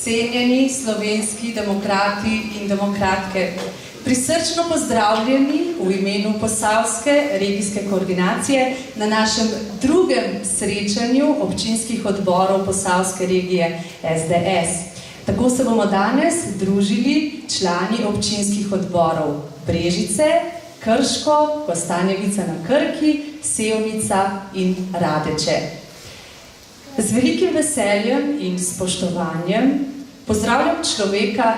cenjeni slovenski demokrati in demokratke, prisrčno pozdravljeni v imenu Posavske regijske koordinacije na našem drugem srečanju občinskih odborov Posavske regije SDS. Tako se bomo danes družili člani občinskih odborov Brežice, Krško, Kostanjevica na Krki, Sevnica in Radeče. Z velikim veseljem in spoštovanjem pozdravljam človeka,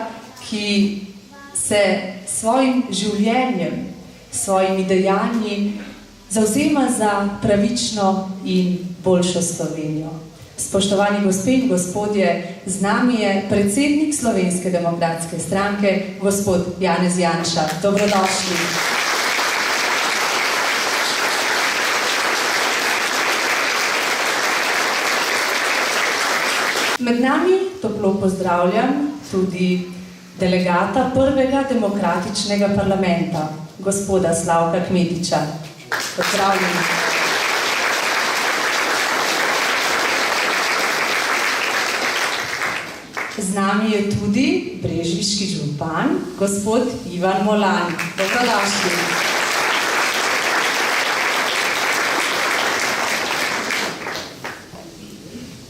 ki se svojim življenjem, svojimi dejanji zavzema za pravično in boljšo Slovenijo. Spoštovani gospe in gospodje, z nami je predsednik Slovenske demokratske stranke, gospod Janez Janša. Dobrodošli. Med nami toplo pozdravljam tudi delegata prvega demokratičnega parlamenta, gospoda Slavka Kmetiča. Pozdravljeni. Z nami je tudi brežiški župan, gospod Ivan Molan. Dobrodošli.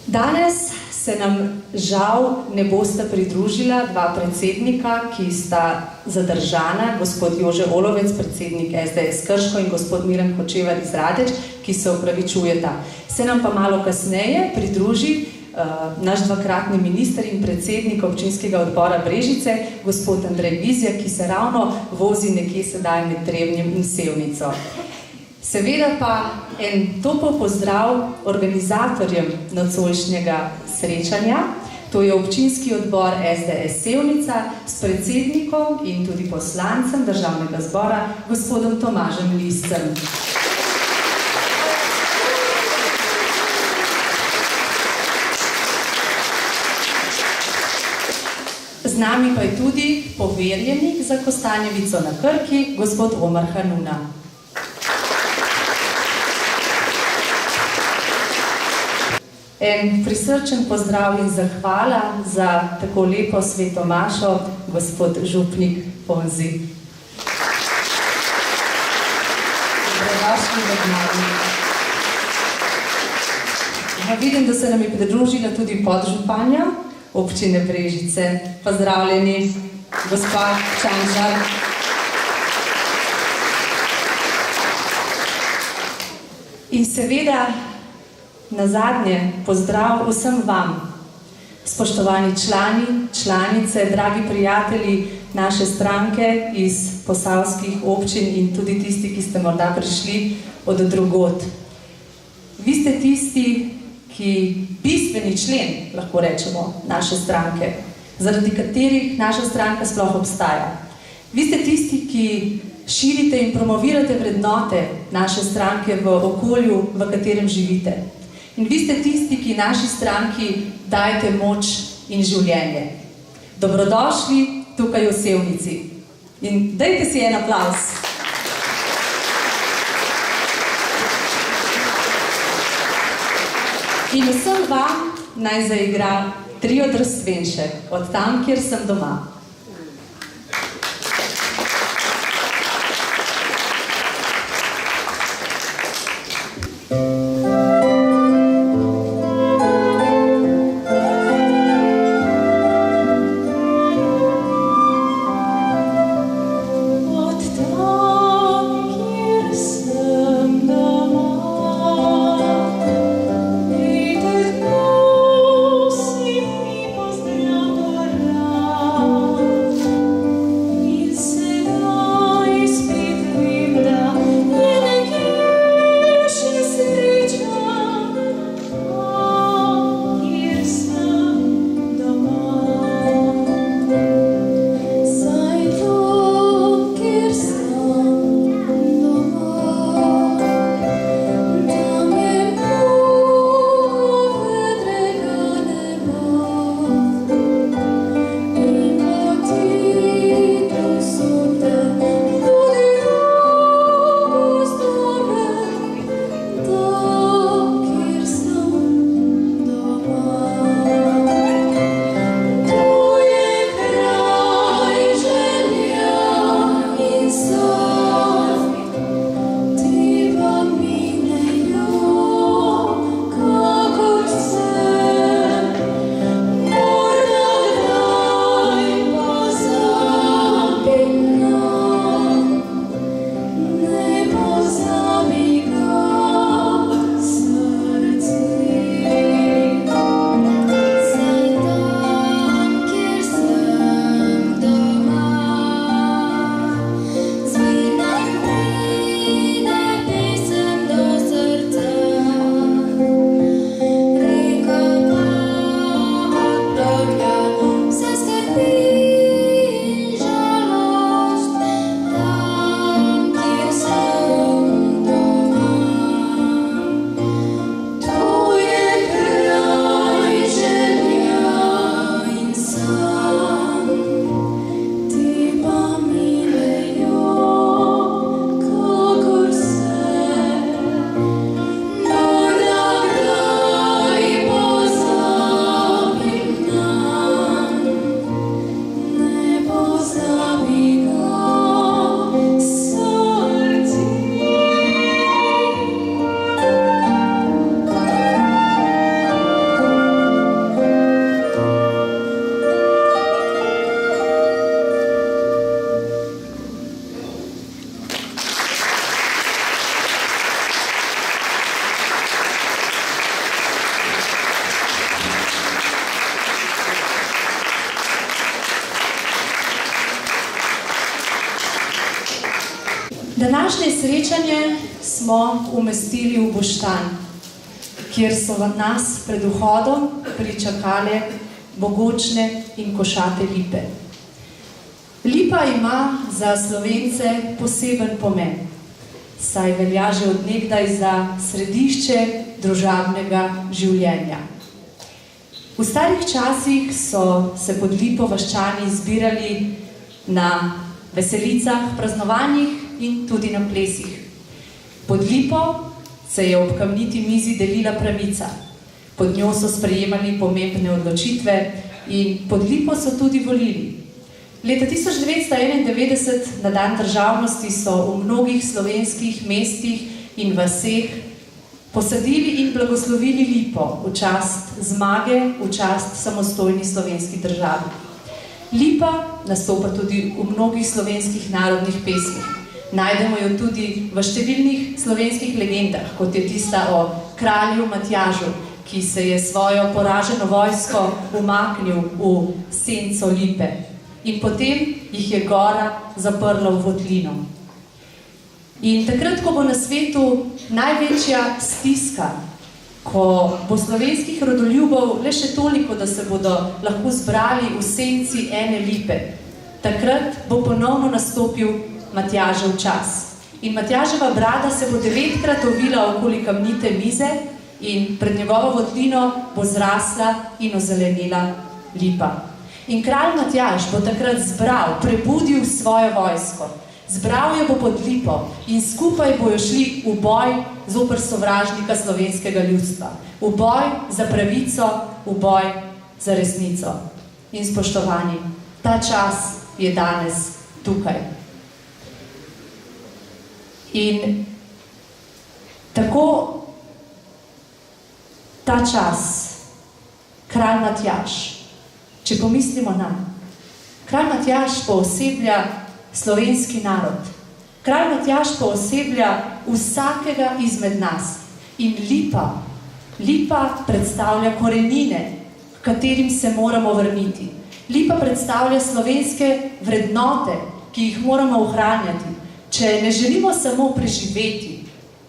Danes se nam žal ne bosta pridružila dva predsednika, ki sta zadržana, gospod Jože Olovec, predsednik SDS Krško in gospod Miran Hočevar iz Radeč, ki se opravičujeta. Se nam pa malo kasneje pridruži naš dvakratni minister in predsednik občinskega odbora Brežice, gospod Andrej Vizjak, ki se ravno vozi nekje sedaj med Trebnjem in Sevnico. Seveda pa en topel pozdrav organizatorjem nocojšnjega srečanja, to je občinski odbor SDS Sevnica s predsednikom in tudi poslancem Državnega zbora, gospodom Tomažem Liscem. Z nami pa je tudi poverjenik za Kostanjevico na Krki, gospod Omar Hanuna. En prisrčen pozdrav in zahvala za tako lepo sveto mašo, gospod župnik Ponzi. Dobrodošli med nami. Vidim, da se nam je pridružila tudi podžupanja občine Brežice. Pozdravljeni, gospa Čanžar. In seveda, nazadnje, pozdrav vsem vam, spoštovani člani, članice, dragi prijatelji naše stranke iz posavskih občin in tudi tisti, ki ste morda prišli od drugod. Vi ste tisti, ki bistveni člen, lahko rečemo, naše stranke, zaradi katerih naša stranka sploh obstaja. Vi ste tisti, ki širite in promovirate vrednote naše stranke v okolju, v katerem živite. In vi ste tisti, ki naši stranki dajete moč in življenje. Dobrodošli tukaj v Sevnici. In dajte si en aplavz. In vsem vam naj zaigra Trio Drstvenšek, od tam, kjer sem doma. Oh Današnje srečanje smo umestili v Boštanj, kjer so nas pred vhodom pričakale mogočne in košate lipe. Lipa ima za Slovence poseben pomen, saj velja že od nekdaj za središče družabnega življenja. V starih časih so se pod lipo vaščani zbirali na veselicah, praznovanjih in tudi na plesih. Pod lipo se je ob kamniti mizi delila pravica, pod njo so sprejemali pomembne odločitve in pod lipo so tudi volili. Leta 1991 na dan državnosti so v mnogih slovenskih mestih in vaseh posadili in blagoslovili lipo v čast zmage, v čast samostojni slovenski državi. Lipa nastopa tudi v mnogih slovenskih narodnih pesmih. Najdemo jo tudi v številnih slovenskih legendah, kot je tista o kralju Matjažu, ki se je svojo poraženo vojsko umaknil v senco lipe. In potem jih je gora zaprla v votlino. In takrat, ko bo na svetu največja stiska, ko bo slovenskih rodoljubov le še toliko, da se bodo lahko zbrali v senci ene lipe, takrat bo ponovno nastopil Matjažev čas. In Matjaževa brada se bo 9-krat ovila okoli kamnite mize in pred njegovo votlino bo zrasla in ozelenila lipa. In kralj Matjaž bo takrat zbral, prebudil svojo vojsko, zbral jo bo pod lipo in skupaj bojo šli v boj zoper sovražnika slovenskega ljudstva, v boj za pravico, v boj za resnico. In spoštovani, ta čas je danes tukaj. In tako ta čas, kralj Matjaž, če pomislimo na, kralj Matjaž pooseblja slovenski narod. Kralj Matjaž pooseblja vsakega izmed nas. In lipa predstavlja korenine, v katerim se moramo vrniti. Lipa predstavlja slovenske vrednote, ki jih moramo ohranjati. Če ne želimo samo preživeti,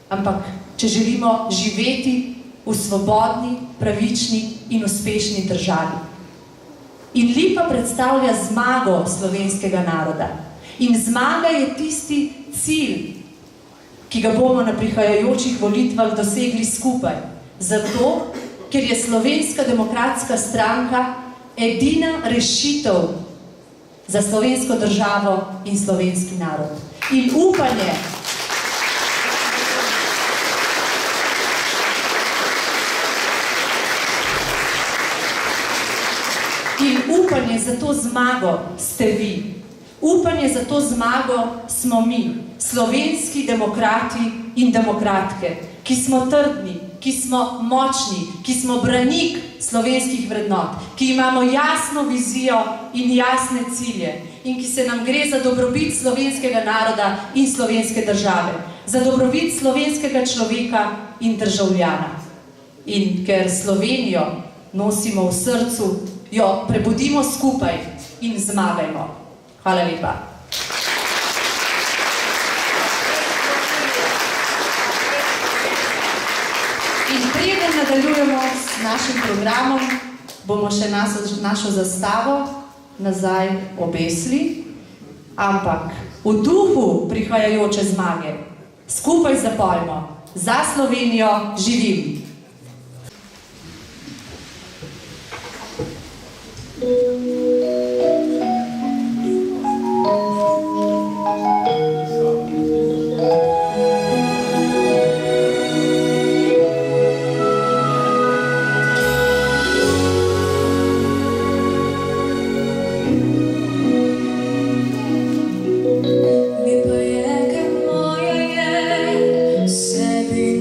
ampak če želimo živeti v svobodni, pravični in uspešni državi. In lipa predstavlja zmago slovenskega naroda. In zmaga je tisti cilj, ki ga bomo na prihajajočih volitvah dosegli skupaj. Zato, ker je Slovenska demokratska stranka edina rešitev za slovensko državo in slovenski narod. In upanje za to zmago ste vi. Upanje za to zmago smo mi, slovenski demokrati in demokratke, ki smo trdni, ki smo močni, ki smo branik slovenskih vrednot, ki imamo jasno vizijo in jasne cilje in ki se nam gre za dobrobit slovenskega naroda in slovenske države, za dobrobit slovenskega človeka in državljana. In ker Slovenijo nosimo v srcu, jo prebudimo skupaj in zmagajmo. Hvala lepa. In preden nadaljujemo s našim programom, bomo še našo zastavo nazaj obesili, ampak v duhu prihajajoče zmage skupaj zapojmo: za Slovenijo živim!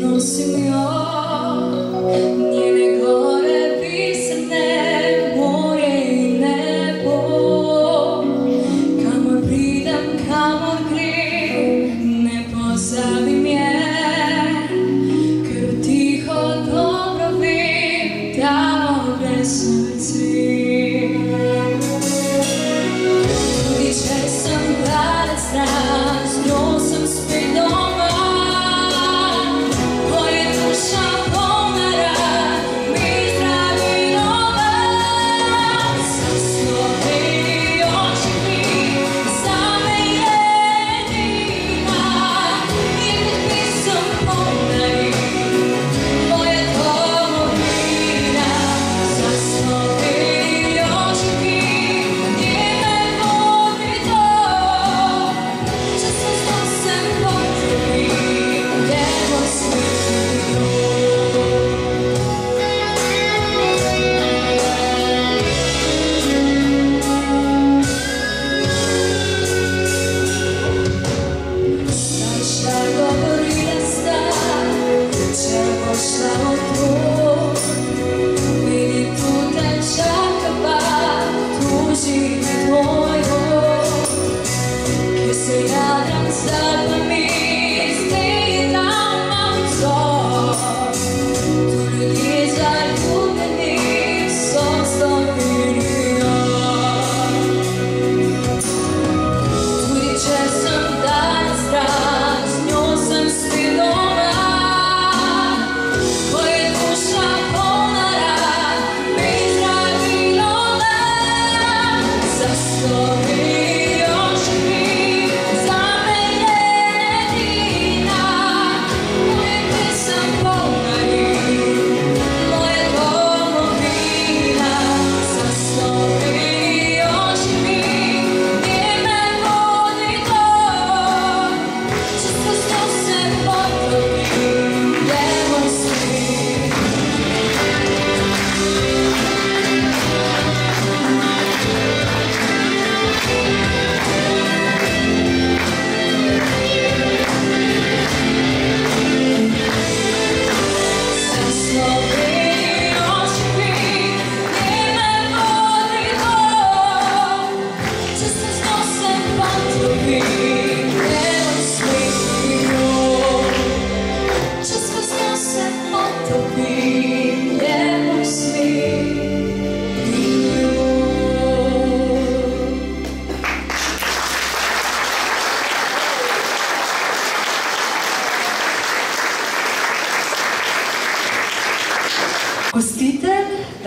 Nosim jo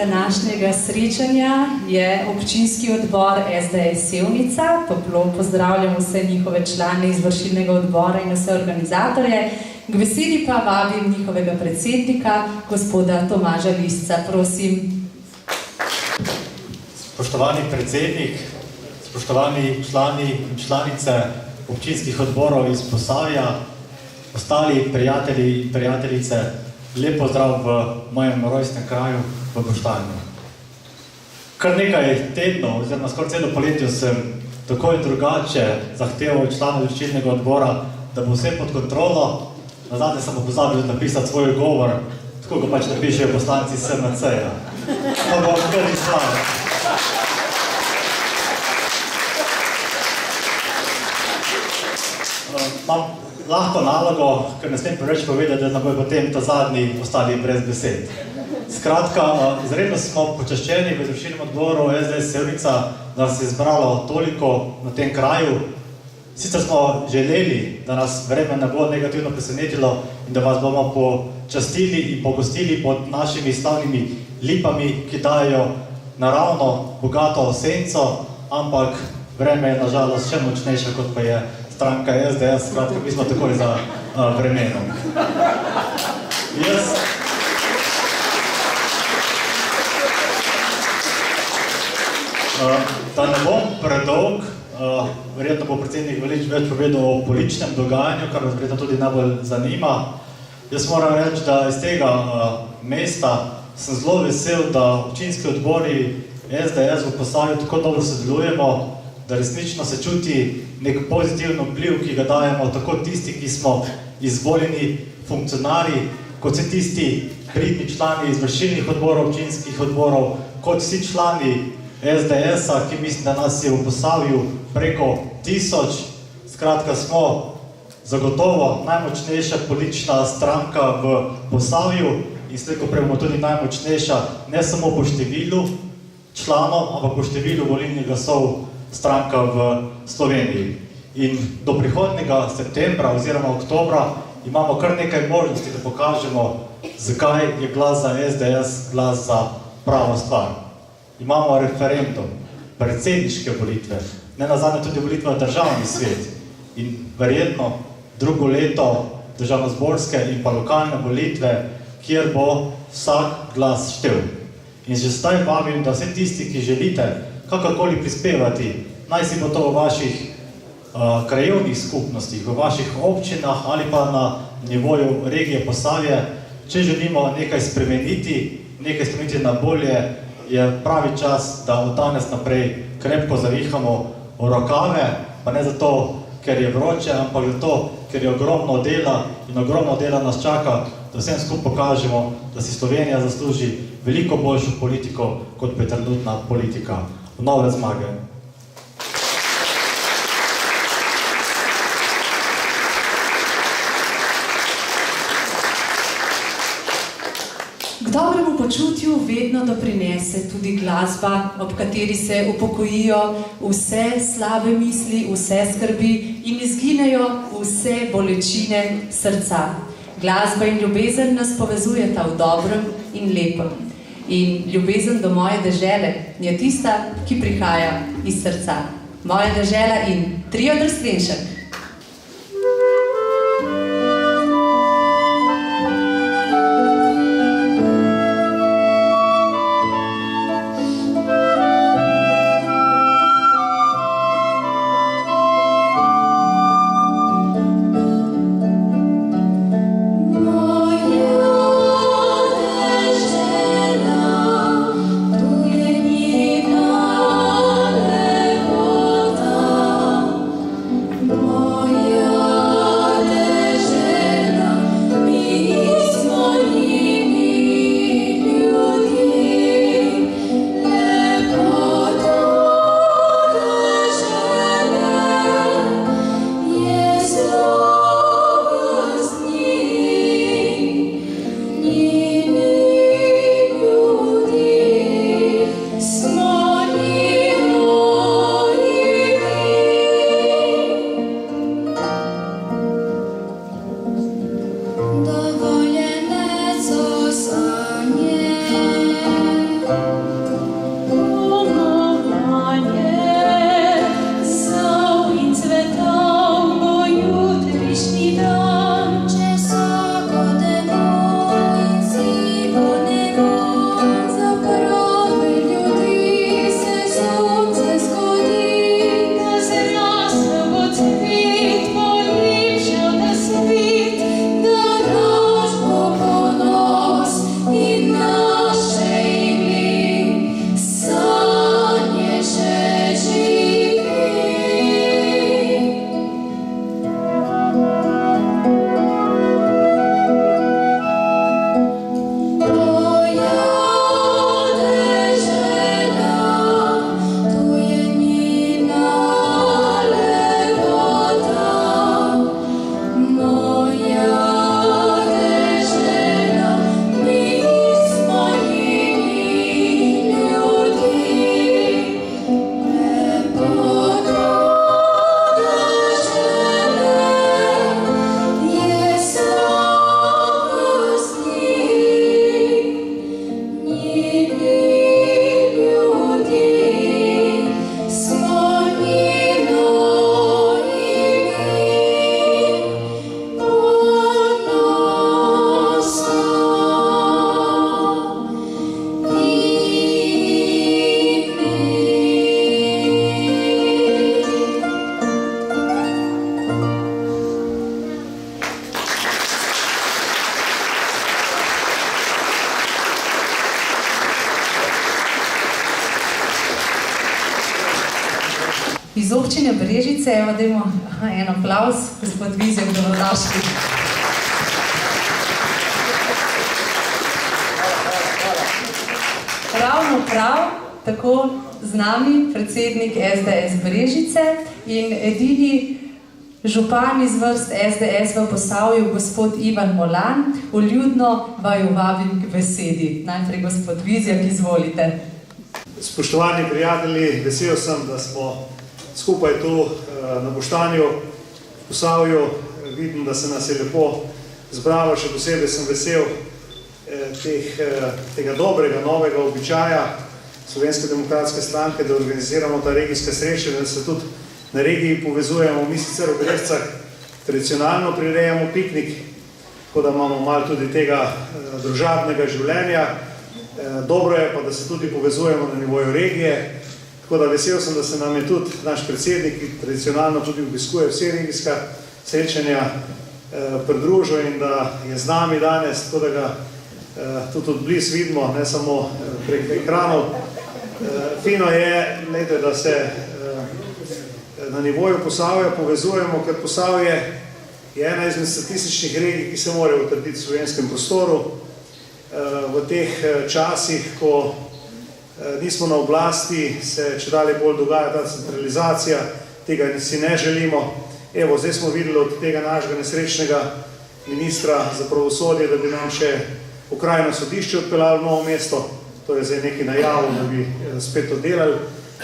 današnjega srečanja je občinski odbor SDS Sevnica. Toplo pozdravljam vse njihove člane izvršilnega odbora in vse organizatorje. K besedi pa vabim njihovega predsednika, gospoda Tomaža Lisca. Prosim. Spoštovani predsednik, spoštovani člani in članice občinskih odborov iz Posavja, ostali prijatelji in prijateljice, lep pozdrav v mojem rojstnem kraju v Boštanju. Kar nekaj tednov, oziroma skoraj celo poletje sem tako in drugače zahteval članov izvršilnega odbora, da bo vse pod kontrolo. Nazadnje sem pozabil napisati svoj govor, tako ga pač napišejo poslanci SMC-ja. Pa bom kar izval. Imam lahko nalogo, ker ne smem preveč povedati, da nam bojo potem ta zadnji ostali brez besed. Skratka, izredno smo počaščeni v izvršilnem odboru SDS Sevnica, da nas je zbralo toliko na tem kraju. Sicer smo želeli, da nas vreme ne bo negativno presenetilo in da vas bomo počastili in pogostili pod našimi slavnimi lipami, ki dajo naravno bogato senco, ampak vreme je nažalost še močnejše, kot pa je stranka SDS, skratka, mi smo takoj za vremenom. Da ne bom predolg, verjetno bo predsednik več povedal o političnem dogajanju, kar vas verjetno tudi najbolj zanima. Jaz moram reči, da iz tega mesta sem zelo vesel, da občinski odbori SDS v Posavju tako dobro sodelujemo, da resnično se čuti nek pozitiven vpliv, ki ga dajemo tako tisti, ki smo izvoljeni funkcionarji, kot vsi tisti pridni člani izvršilnih odborov, občinskih odborov, kot vsi člani SDS-a, ki mislim, da nas je v Posavju preko 1000. Skratka, smo zagotovo najmočnejša politična stranka v Posavju in slejko prej bomo tudi najmočnejša ne samo po številu članov, ampak po številu volilnih glasov stranka v Sloveniji. In do prihodnjega septembra oziroma oktobra imamo kar nekaj možnosti, da pokažemo, zakaj je glas za SDS glas za pravo stvar. Imamo referendum, predsedniške volitve, ne nazadnje tudi volitve v državni svet in verjetno drugo leto državnozborske in pa lokalne volitve, kjer bo vsak glas štel. In že zdaj vabim, da vse tisti, ki želite kakorkoli prispevati, naj si bo to v vaših krajevnih skupnostih, v vaših občinah ali pa na nivoju regije Posavje, če želimo nekaj spremeniti na bolje, je pravi čas, da od danes naprej krepko zavihamo v rokave, pa ne zato, ker je vroče, ampak zato, ker je ogromno dela in ogromno dela nas čaka, da vsem skupaj pokažemo, da si Slovenija zasluži veliko boljšo politiko, kot pa je trenutna politika. V nove zmage. K dobremu počutju vedno doprinese tudi glasba, ob kateri se upokojijo vse slabe misli, vse skrbi in izginejo vse bolečine srca. Glasba in ljubezen nas povezujeta v dobrem in lepem. In ljubezen do moje dežele je tista, ki prihaja iz srca. Moja dežela in Trio Drslenšek. Oh Iz občine Brežice, evo, dajmo en aplavz, gospod Vizjak, dobrodošli. Ravno prav, tako z nami predsednik SDS Brežice in edini župan iz vrst SDS v Posavju, gospod Ivan Molan, vljudno vaju vabim k besedi. Najprej gospod Vizjak, izvolite. Spoštovani prijatelji, vesel sem, da smo skupaj tu na Boštanju, v Posavju. Vidim, da se nas je lepo zbralo, še posebej sem vesel tega dobrega, novega običaja Slovenske demokratske stranke, da organiziramo ta regijska srečanja, da se tudi na regiji povezujemo. Mi sicer v Brežicah tradicionalno prirejamo piknik, tako da imamo malo tudi tega družabnega življenja. Dobro je pa, da se tudi povezujemo na nivoju regije. Tako da vesel sem, da se nam je tudi naš predsednik, ki tradicionalno tudi obiskuje vse regijska srečanja, pridružil in da je z nami danes, tako da ga tudi od blizu vidimo, ne samo prek ekranov. Fino je, da se na nivoju Posavja povezujemo, ker Posavje je ena izmed statističnih regij, ki se morajo utrditi v slovenskem prostoru. V teh časih, ko nismo na oblasti, se čedalje bolj dogaja ta centralizacija, tega si ne želimo. Evo, zdaj smo videli od tega našega nesrečnega ministra za pravosodje, da bi nam še okrajno sodišče odpeljalo v Novo mesto. To je zdaj nekaj najavil, da bi spet to delali.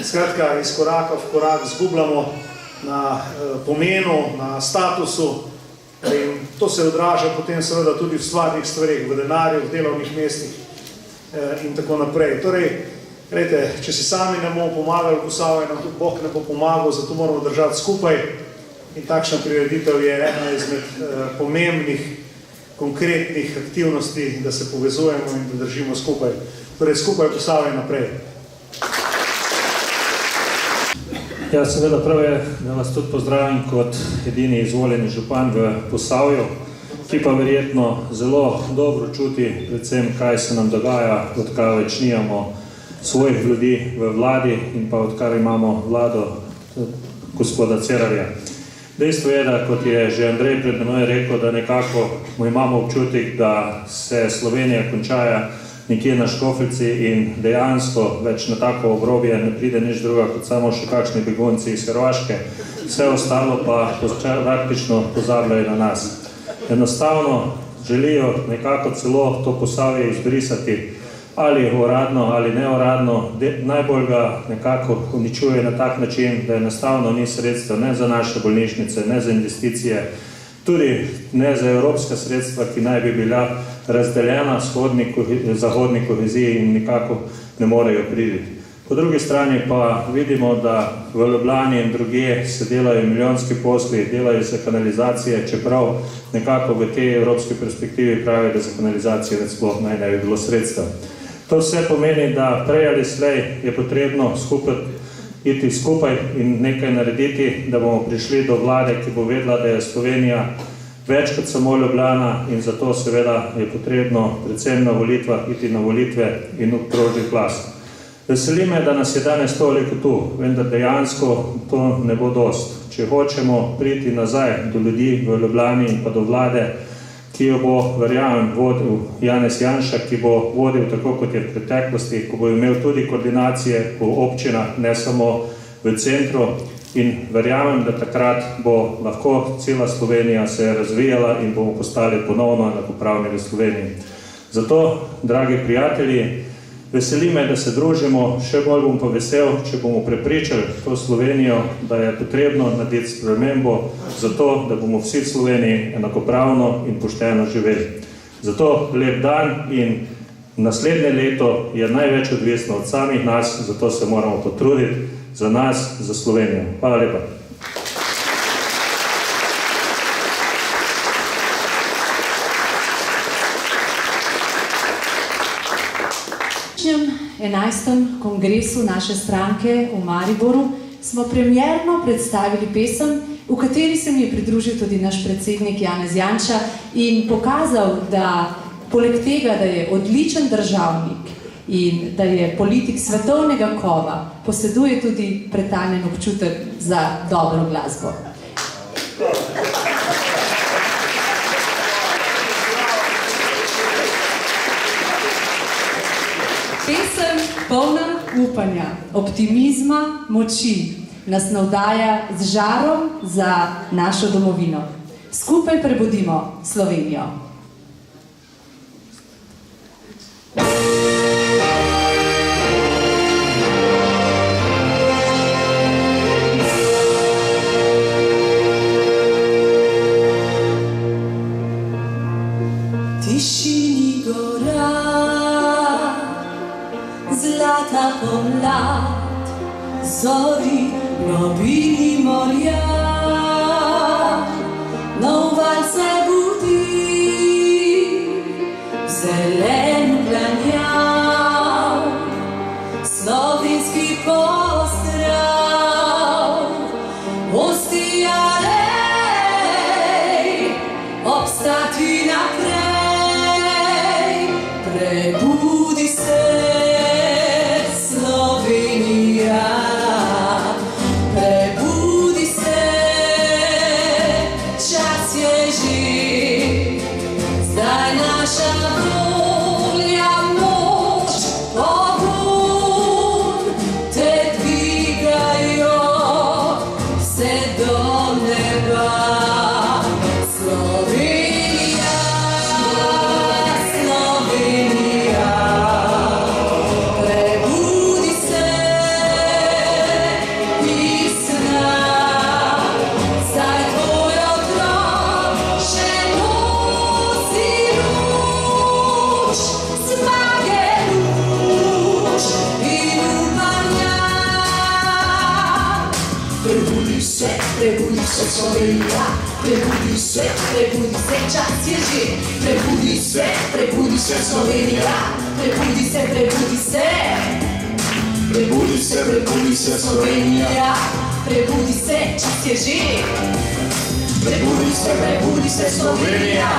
Skratka, iz koraka v korak zgubljamo na pomenu, na statusu in to se odraža potem seveda tudi v stvarnih stvarih, v denarju, v delovnih mestih in tako naprej. Torej, gledajte, če si sami ne bomo pomagali v Posavju, nam tudi Bog ne bo pomagal, zato moramo držati skupaj in takšna prireditev je ena izmed pomembnih, konkretnih aktivnosti, da se povezujemo in da držimo skupaj. Torej, skupaj Posavje naprej. Ja, seveda prav je, da vas tudi pozdravim kot edini izvoljeni župan v Posavju, ki pa verjetno zelo dobro čuti predvsem, kaj se nam dogaja, odkar več nimamo svojih ljudi v vladi in pa odkar imamo vlado gospoda Cerarja. Dejstvo je, da kot je že Andrej pred menoj rekel, da nekako imamo občutek, da se Slovenija končaja nekje na Škofljici in dejansko več na tako obrobje ne pride nič druga kot samo še kakšni begunci iz Hrvaške. Vse ostalo pa praktično pozabljajo na nas. Enostavno želijo nekako celo to Posavje izbrisati, ali uradno ali neuradno. Najbolj ga nekako uničuje na tak način, da enostavno ni sredstva ne za naše bolnišnice, ne za investicije, tudi ne za evropska sredstva, ki naj bi bila razdeljena zahodni koheziji in nikako ne morejo priti. Po drugi strani pa vidimo, da v Ljubljani in drugje se delajo milijonski posli, delajo se kanalizacije, čeprav nekako v tej evropski perspektivi pravi, da za kanalizacije več sploh naj ne bi bilo sredstva. To vse pomeni, da prej ali slej je potrebno iti skupaj in nekaj narediti, da bomo prišli do vlade, ki bo vedela, da je Slovenija več kot samo Ljubljana in zato seveda je potrebno predvsem na volitvah iti na volitve in obkrožiti glas. Veseli me, da nas je danes toliko tu, vendar dejansko to ne bo dost. Če hočemo priti nazaj do ljudi v Ljubljani in pa do vlade, ki jo bo, verjamem, vodil Janez Janša, ki bo vodil tako, kot je v preteklosti, ko bo imel tudi koordinacije po občinah, ne samo v centru, in verjamem, da takrat bo lahko cela Slovenija se razvijala in bomo postali ponovno enakopravni v Sloveniji. Zato, dragi prijatelji, veseli me, da se družimo, še bolj bom pa vesel, če bomo prepričali to Slovenijo, da je potrebno narediti spremembo zato, da bomo vsi v Sloveniji enakopravno in pošteno živeli. Zato lep dan in naslednje leto je največ odvisno od samih nas, zato se moramo potruditi za nas, za Slovenijo. Hvala lepa. Na 11. kongresu naše stranke v Mariboru smo premierno predstavili pesem, v kateri se mi je pridružil tudi naš predsednik Janez Janša in pokazal, da poleg tega, da je odličen državnik in da je politik svetovnega kova, poseduje tudi pretaljen občutek za dobro glasbo. Pesem polna upanja, optimizma, moči nas navdaja z žarom za našo domovino. Skupaj prebudimo Slovenijo. Tišini gora, zlata pomlad, zori nobili morja, nov val se budi, zelen planjav, slovenski pozdrav, ostijalej, obstati naprej, prebudi se Slovenija, prebudi se, čas je že, zdaj naša volja, moč, pogum te dvigajo vse do neba. Slovenija, Slovenija, prebudi se iz sna, saj tvoj otrok še nosi luč, zmage luč in upanja. Prebudi se Slovenija, prebudi se, čas je že, prebudi se Slovenija, prebudi se, prebudi se Slovenija, prebudi se, čas je že, prebudi se Slovenija,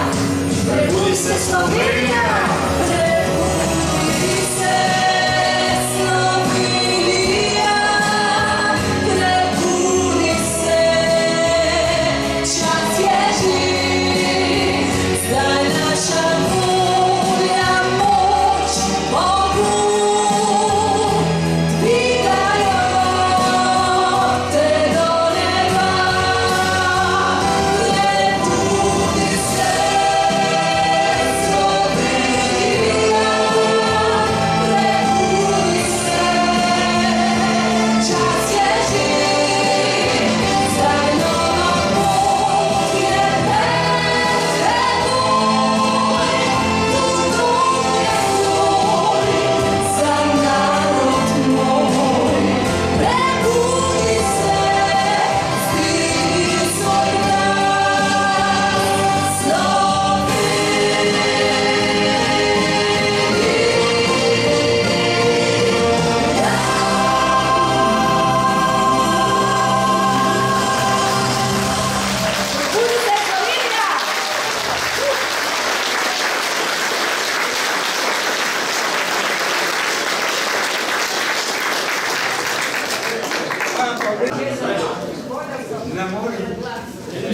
prebudi se Slovenija, prebudi se Slovenija, prebudi se, čas je že, zdaj naša volja, moč, pogum dvigajo te do neba. Prebudi se Slovenija, prebudi se, čas je že, zdaj nova pot je pred teboj, tvoj za narod moj. Prebudi se, zdigni svoj glas,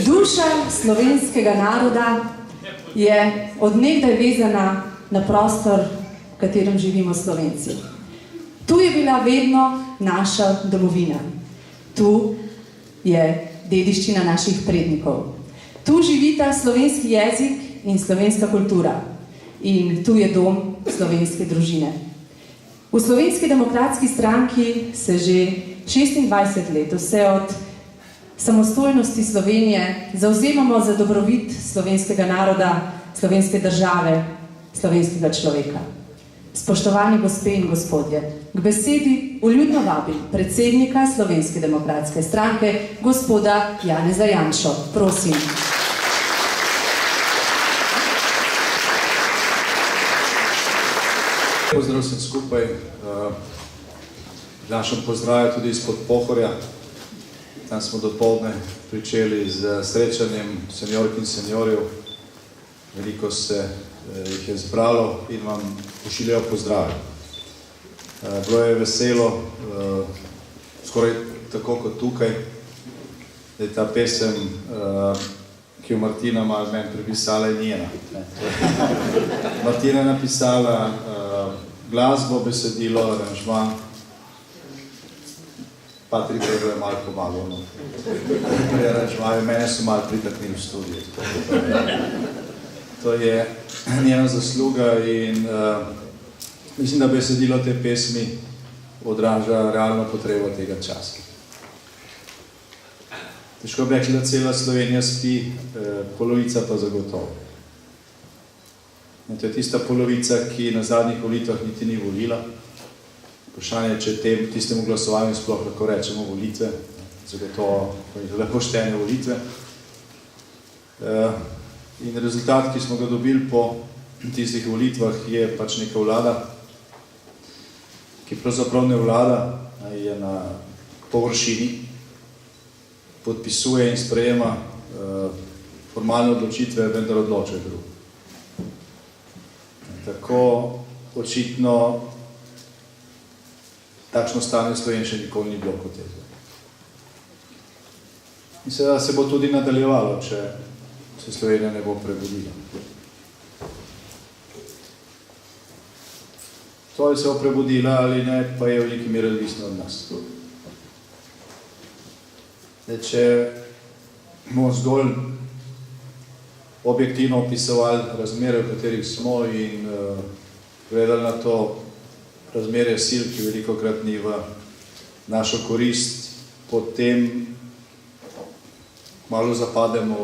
Duša slovenskega naroda je od nekdaj vezana na prostor, v katerem živimo Slovenci. Tu je bila vedno naša domovina. Tu je dediščina naših prednikov. Tu živita slovenski jezik in slovenska kultura. In tu je dom slovenske družine. V Slovenski demokratski stranki se že 26 let, vse od samostojnosti Slovenije, zavzemamo za dobrobit slovenskega naroda, slovenske države, slovenskega človeka. Spoštovani gospe in gospodje, k besedi vljudno vabim predsednika Slovenske demokratske stranke, gospoda Janeza Janšo. Prosim. Pozdrav sem skupaj. Našem pozdravlja tudi izpod Pohorja. Tam smo dopoldne pričeli z srečanjem seniork in seniorjev. Veliko se jih je zbralo in vam pošiljajo pozdrave. Bilo je veselo, skoraj tako kot tukaj, da je ta pesem, ki jo Martina malo meni prepisala, je njena. Martina je napisala glasbo, besedilo, aranžman. Patrik Rebro je malo pomagal, no. Pri aranžmaju, mene so malo pritaknili v studijo. To je njena zasluga in mislim, da besedilo te pesmi odraža realno potrebo tega časa. Težko bi rekli, da cela Slovenija spi, polovica pa zagotovo. In to je tista polovica, ki na zadnjih volitvah niti ni volila. Vprašanje je, če tistemu glasovanju sploh lahko rečemo volitve, zagotovo poštene volitve. In rezultat, ki smo ga dobili po tistih volitvah, je pač neka vlada, ki pravzaprav ne vlada, je na površini, podpisuje in sprejema formalne odločitve, vendar odločajo drugo. Tako očitno takšno stanje v Sloveniji še nikoli ni bilo kot je. In seveda se bo tudi nadaljevalo, če se Slovenija ne bo prebudila. To, ali se bo prebudila ali ne, pa je v veliki meri odvisno od nas. Če bomo zgolj objektivno opisovali razmere, v katerih smo in gledali na to razmerje sil, ki velikokrat ni v našo korist, potem malo zapademo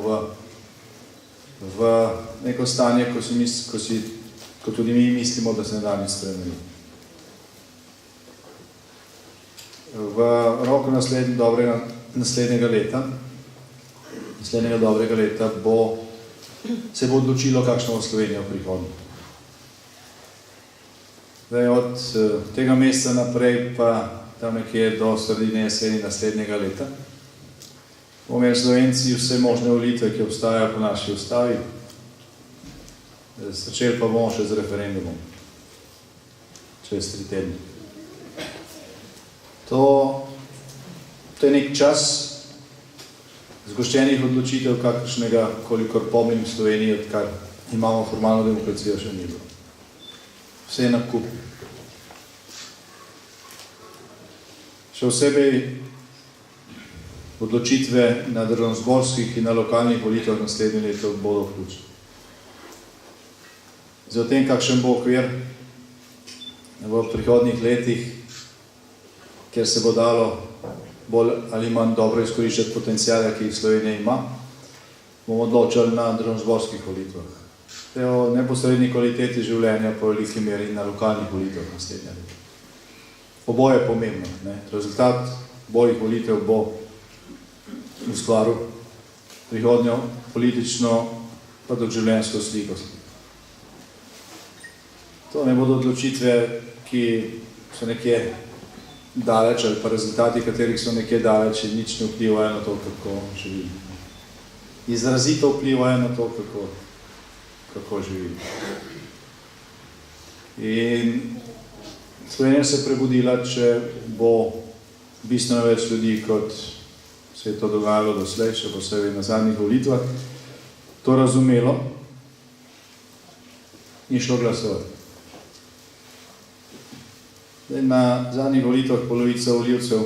v neko stanje, ko tudi mi mislimo, da se ne da nič spremeniti. V roku naslednjega dobrega leta se bo odločilo, kakšno bo Slovenija v prihodnje. Zdaj, od tega meseca naprej pa tam nekje do sredine jeseni naslednjega leta bomo imeli Slovenci vse možne volitve, ki obstajajo po naši ustavi. Začeli pa bomo še z referendumom čez 3 tedne. To je nek čas zgoščenih odločitev, kakršnega, kolikor pomnim v Sloveniji, odkar imamo formalno demokracijo, še ni bilo. Vse je na kup. Še osebej odločitve na državnozborskih in na lokalnih volitvah naslednje leto bodo ključne. Zdaj o tem, kakšen bo okvir v prihodnjih letih, kjer se bo dalo bolj ali manj dobro izkoriščati potencijale, ki jih Slovenija ima, bomo odločali na državnozborskih volitvah. O neposredni kvaliteti življenja po veliki meri na lokalnih volitvah naslednje leto. Oboje je pomembno. Rezultat bojih volitev bo ustvaril prihodnjo politično pa doživljenjsko sliko. To ne bodo odločitve, ki so nekje daleč, ali pa rezultati, katerih so nekje daleč in nič ne vplivajo na to, kako živimo. Izrazito vplivajo na to, kako živimo. In Slovenija se je prebudila, če bo bistveno več ljudi, kot se je to dogajalo doslej, še posebej na zadnjih volitvah, to razumelo in šlo glasovati. Na zadnjih volitvah polovica volivcev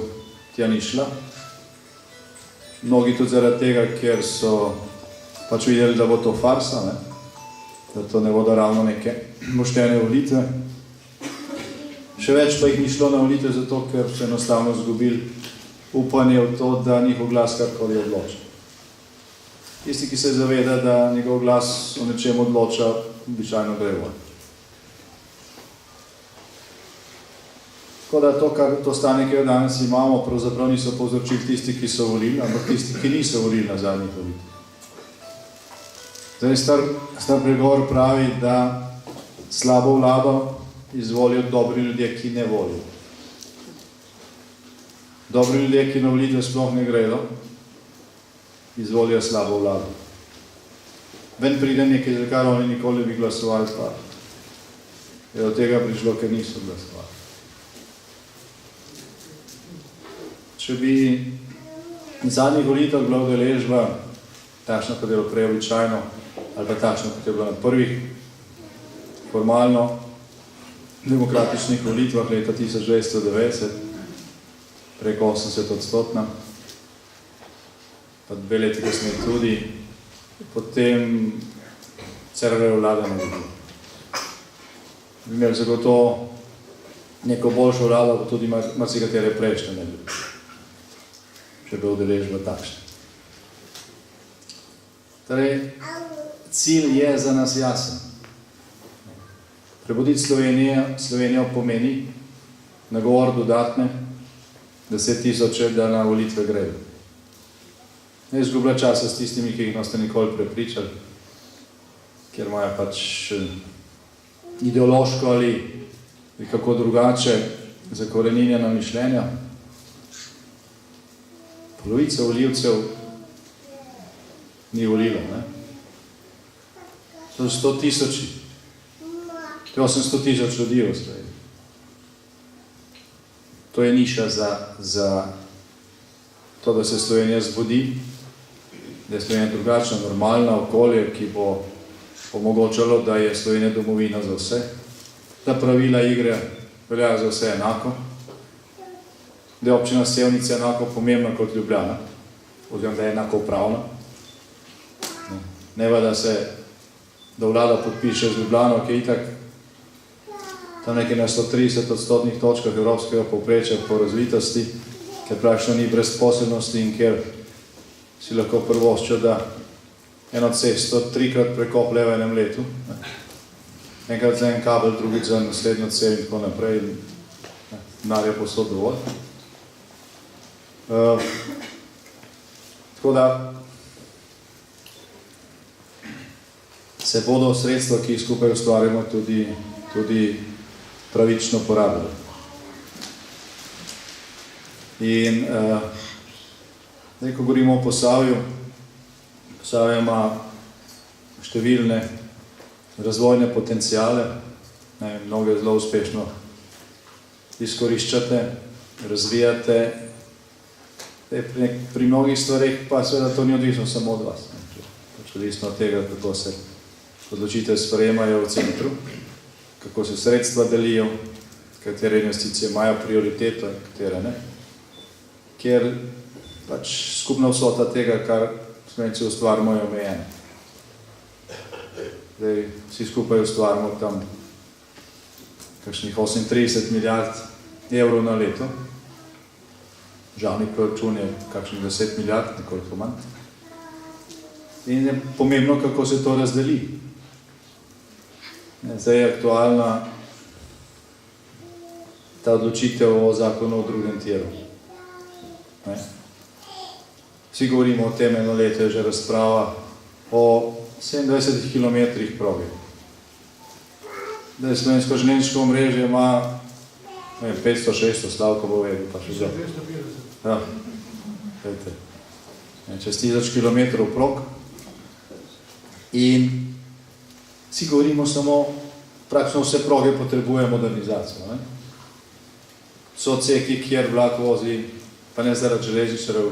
tja ni šla. Mnogi tudi zaradi tega, ker so pač videli, da bo to farsa, da to ne bodo ravno neke poštene volitve. Še več pa jih ni šlo na volitve zato, ker so enostavno izgubili upanje v to, da njihov glas karkoli odloča. Tisti, ki se zaveda, da njegov glas o nečem odloča, običajno gre ven. Tako da to stanje, ki jo danes imamo, pravzaprav niso povzročili tisti, ki so volili, ampak tisti, ki niso volili na zadnjih volitvah. Zdaj, star pregovor pravi, da slabo vlado izvolijo dobri ljudje, ki ne volijo. Dobri ljudje, ki na volitve sploh ne gredo, izvolijo slabo vlado. Ven pride nekaj, za kar oni nikoli bi glasovali, pa je od tega prišlo, ker niso glasovali. če bi na zadnjih volitvah bila udeležba takšna, kot je bilo prej običajno, ali pa takšna, kot je bilo na prvih formalno demokratičnih volitvah leta 1990, preko 80%, pa 2 leti kasneje tudi, potem Cerarjeva vlada ne bi. Bi imeli zagotovo neko boljšo vlado, pa tudi marsikatere prejšnje ne bi, če bi udeležba takšna. Torej, cilj je za nas jasen. Prebuditi Slovenijo pomeni nagovor dodatne 10.000, da na volitve grejo. Ne izgublja časa s tistimi, ki jih noste nikoli prepričali, ker imajo pač ideološko ali kako drugače zakoreninjena mišljenja. Polovica volivcev ni volila, ne? To so 100.000. To je 800.000 ljudi v Sloveniji. To je niša za to, da se Slovenija zbudi, da je Slovenija drugačna, normalna okolje, ki bo omogočalo, da je Slovenija domovina za vse, da pravila igre veljajo za vse enako, da je občina Sevnica enako pomembna kot Ljubljana, oziroma da je enako upravna. Ne pa, da vlada podpiše z Ljubljano, ki je itak tam nekaj na 130% točkah evropskega povprečja po razvitosti, ker praktično ni brezposelnosti in ker si lahko privoščijo, da eno cesto 3-krat prekoplje v enem letu. Enkrat za en kabel, drugič za naslednjo cev in tako naprej. Denar je povsod dovolj. Tako da se bodo sredstva, ki jih skupaj ustvarjamo, tudi pravično porabili. In ko govorimo o Posavju, Posavje ima številne razvojne potencijale, mnoge zelo uspešno izkoriščate, razvijate. Pri mnogih stvareh pa seveda to ni odvisno samo od vas. Odvisno od tega, kako se odločitve sprejemajo v centru, kako se sredstva delijo, katere investicije imajo prioriteto in katere ne. Ker pač skupna vsota tega, kar Slovenci ustvarimo, je omejena. Zdaj, vsi skupaj ustvarimo tam kakšnih 38 milijard evrov na leto. Državni proračun je kakšnih 10 milijard, nekoliko manj. In je pomembno, kako se to razdeli. Zdaj je aktualna ta odločitev o zakonu o drugem tiru. Vsi govorimo o tem, eno leto je že razprava o 27 kilometrih proge. Slovensko železniško omrežje ima 500-600 stavkov bo vedel, pa še zelo. Ja, čez 1000 kilometrov prog. In vsi govorimo samo, praktično vse proge potrebuje modernizacijo. So odseki, kjer vlak vozi, pa ne zaradi železničarjev,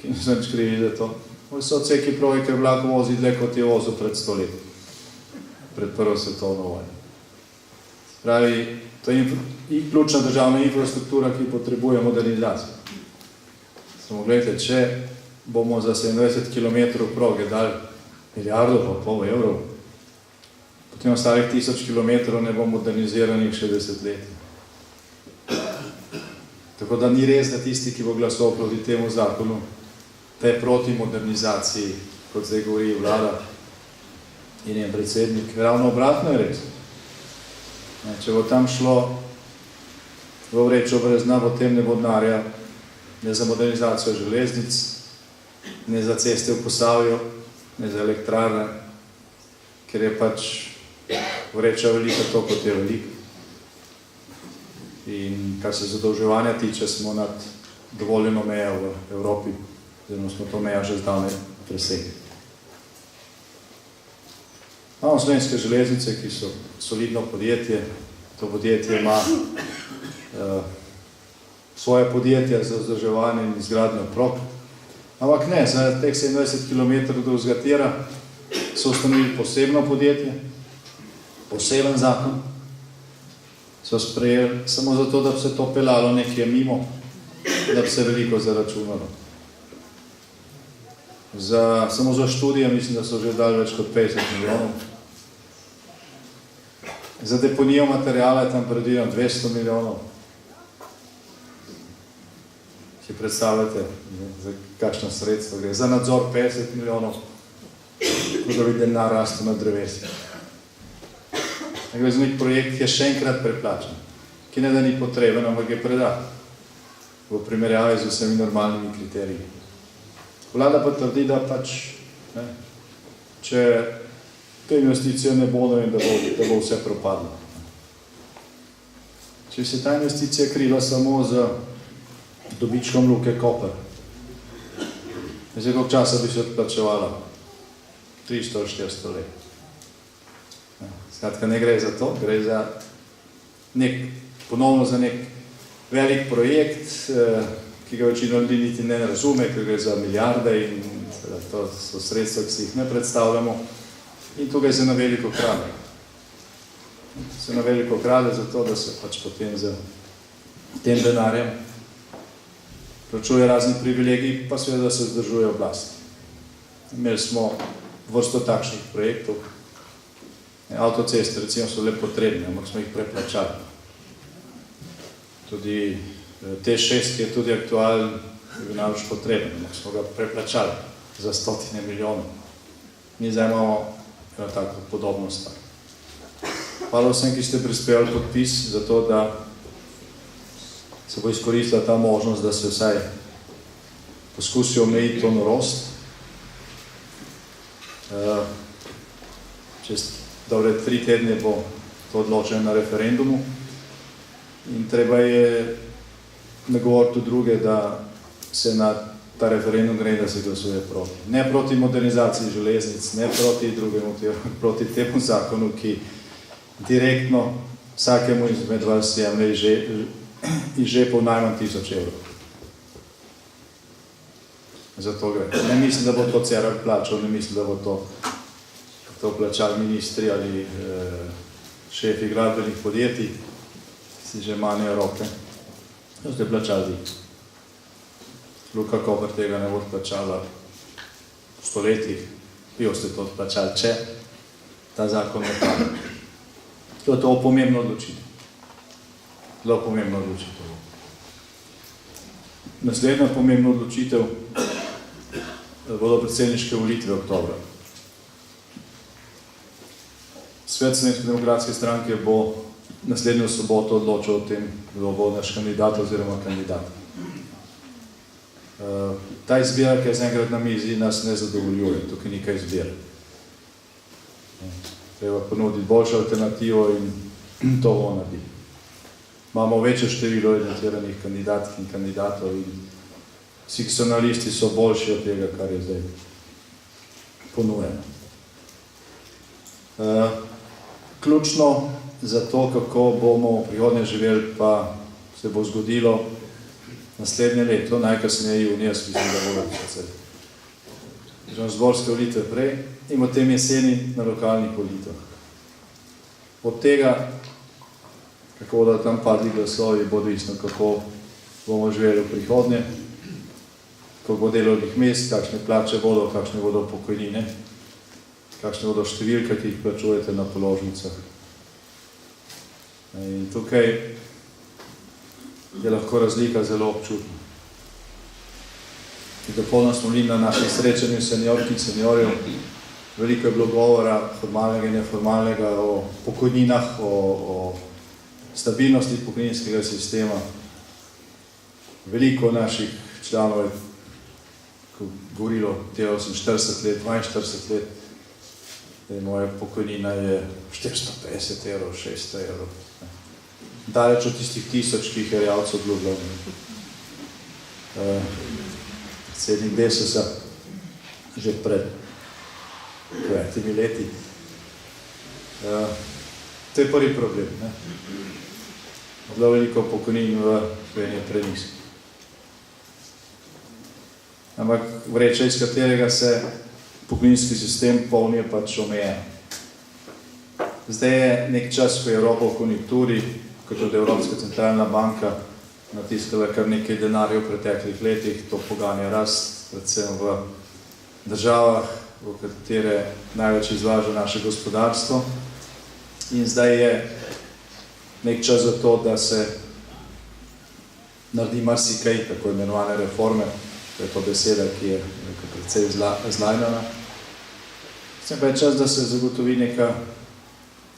ki ne znam krivi za to. So odseki proge, kjer vlak vozi dlje, kot je vozil pred 100 leti, pred prvo svetovno vojno. Pravi, to je ključna državna infrastruktura, ki potrebuje modernizacijo. Samo gledajte, če bomo za 27 km proge dali milijardo pa pol evrov, potem ostalih 1000 km ne bo moderniziranih še 10 let. Tako da ni res, da tisti, ki bo glasoval proti temu zakonu, te proti modernizaciji, kot zdaj govori vlada in njen predsednik, ravno obratno je res. Če bo tam šlo v vrečo brez dna, potem ne bo denarja ne za modernizacijo železnic, ne za ceste v Posavju, ne za elektrarne, ker je pač vreča velika to, kot je velika. In kar se zadolževanja tiče, smo nad dovoljeno mejo v Evropi, oziroma smo to mejo že zdavnaj presegli. Imamo Slovenske železnice, ki so solidno podjetje. To podjetje ima svoje podjetja za vzdrževanje in izgradnjo prog. Ampak ne, za teh 27 km do vzga tira so ustanovili posebno podjetje, poseben zakon, so sprejeli samo zato, da bi se to pelalo nekje mimo, da bi se veliko zaračunalo. Samo za študije mislim, da so že dali več kot 50 milijonov. Za deponijo materijala je tam predvideno 200 milijonov. Si predstavljate, za kakšno sredstvo gre. Za nadzor 50 milijonov, ko da vidi denar rastu na drevesi. Za nek projekt, ki je še enkrat preplačen, ki ne da ni potreben, ampak je predat v primerjavi z vsemi normalnimi kriteriji. Vlada pa trdi, da pač, ne, če te investicije ne bodo in da bo vse propadlo. Če se ta investicija krila samo z dobičkom Luke Koper, zdaj koliko časa bi se odplačevala? 300-400 let. Skratka, ne gre za to, gre za ponovno za nek velik projekt, ki ga večino ljudi niti ne razume, ker gre za milijarde in to so sredstva, ki si jih ne predstavljamo. In tukaj se na veliko krade. Se na veliko krade zato, da se pač potem z tem denarjem plačuje razni privilegiji, pa seveda, da se vzdržuje oblast. Imeli smo vrsto takšnih projektov. Avtoceste, recimo, so le potrebne, ampak smo jih preplačali. Tudi T6, ki je tudi aktualen, je bil najbolj potreben, ampak smo ga preplačali za 100 milijonov. Mi zdaj imamo eno tako podobno stvar. Hvala vsem, ki ste prispevali podpis za to, da se bo izkoristila ta možnost, da se vsaj poskusijo omejiti to norost. Čez dobre 3 tedne bo to odločeno na referendumu in treba je nagovoriti druge, da se na ta referendum gre, da se glasuje proti. Ne proti modernizaciji železnic, ne proti drugemu, proti temu zakonu, ki direktno vsakemu izmed vas jemlje iz žepov najmanj 1000 evrov. Zato gre. Ne mislim, da bo to Cerar plačal, ne mislim, da bo to plačali ministri ali šefi gradbenih podjetij, si že manjajo roke. To ste plačali vi. Luka Koper tega ne bo plačala v stoletjih, vi ste to plačali, če ta zakon ne pade. To je to pomembno odločitev. Zelo pomembno odločitev. Naslednja pomembna odločitev bodo predsedniške volitve oktobra. Svet Slovenske demokratske stranke bo naslednjo soboto odločil o tem, kdo bo naš kandidat oziroma kandidat. Ta izbira, ki je zaenkrat na mizi, nas ne zadovoljuje, tukaj nekaj izbira. Treba ponuditi boljšo alternativo in to bomo naredili. Imamo večje število evidentiranih kandidatk in kandidatov in vsi, ki so na listi, so boljši od tega, kar je zdaj ponujeno. Ključno za to, kako bomo v prihodnje živeli, pa se bo zgodilo naslednje leto, najkasneje junija, mislim, da bo sicer državnozborske volitve prej in potem jeseni na lokalnih volitvah. Od tega, kako bodo tam padli glasovi, bo odvisno, kako bomo živeli v prihodnje, koliko bo delovnih mest, kakšne plače bodo, kakšne bodo pokojnine, kakšne bodo številke, ki jih plačujete na položnicah. In tukaj je lahko razlika zelo občutna. Dopolno smo bili na našem srečanju seniork in seniorjev. Veliko je bilo govora, formalnega in neformalnega, o pokojninah, o stabilnosti pokojninskega sistema. Veliko naših članov je govorilo, delal sem 40 let, 42 let, moja pokojnina je 450 evrov, 600 evrov. Daleč od tistih 1000, ki jih je realcev obljubljal. Predsednik Desusa že pred 9 leti. To je prvi problem. Ne? zelo veliko pokojnin v Sloveniji prenizkih. Ampak vreča, iz katerega se pokojninski sistem polni, je pač omejen. Zdaj je nek čas, ko je Evropa v konjunkturi, kot tudi Evropska centralna banka natiskala kar nekaj denarja v preteklih letih, to poganja rast, predvsem v državah, v katere največ izvaža naše gospodarstvo. In zdaj je nek čas za to, da se naredi marsikaj, tako imenovane reforme, to je to beseda, ki je precej zlajnana. Vsem pa je čas, da se zagotovi neka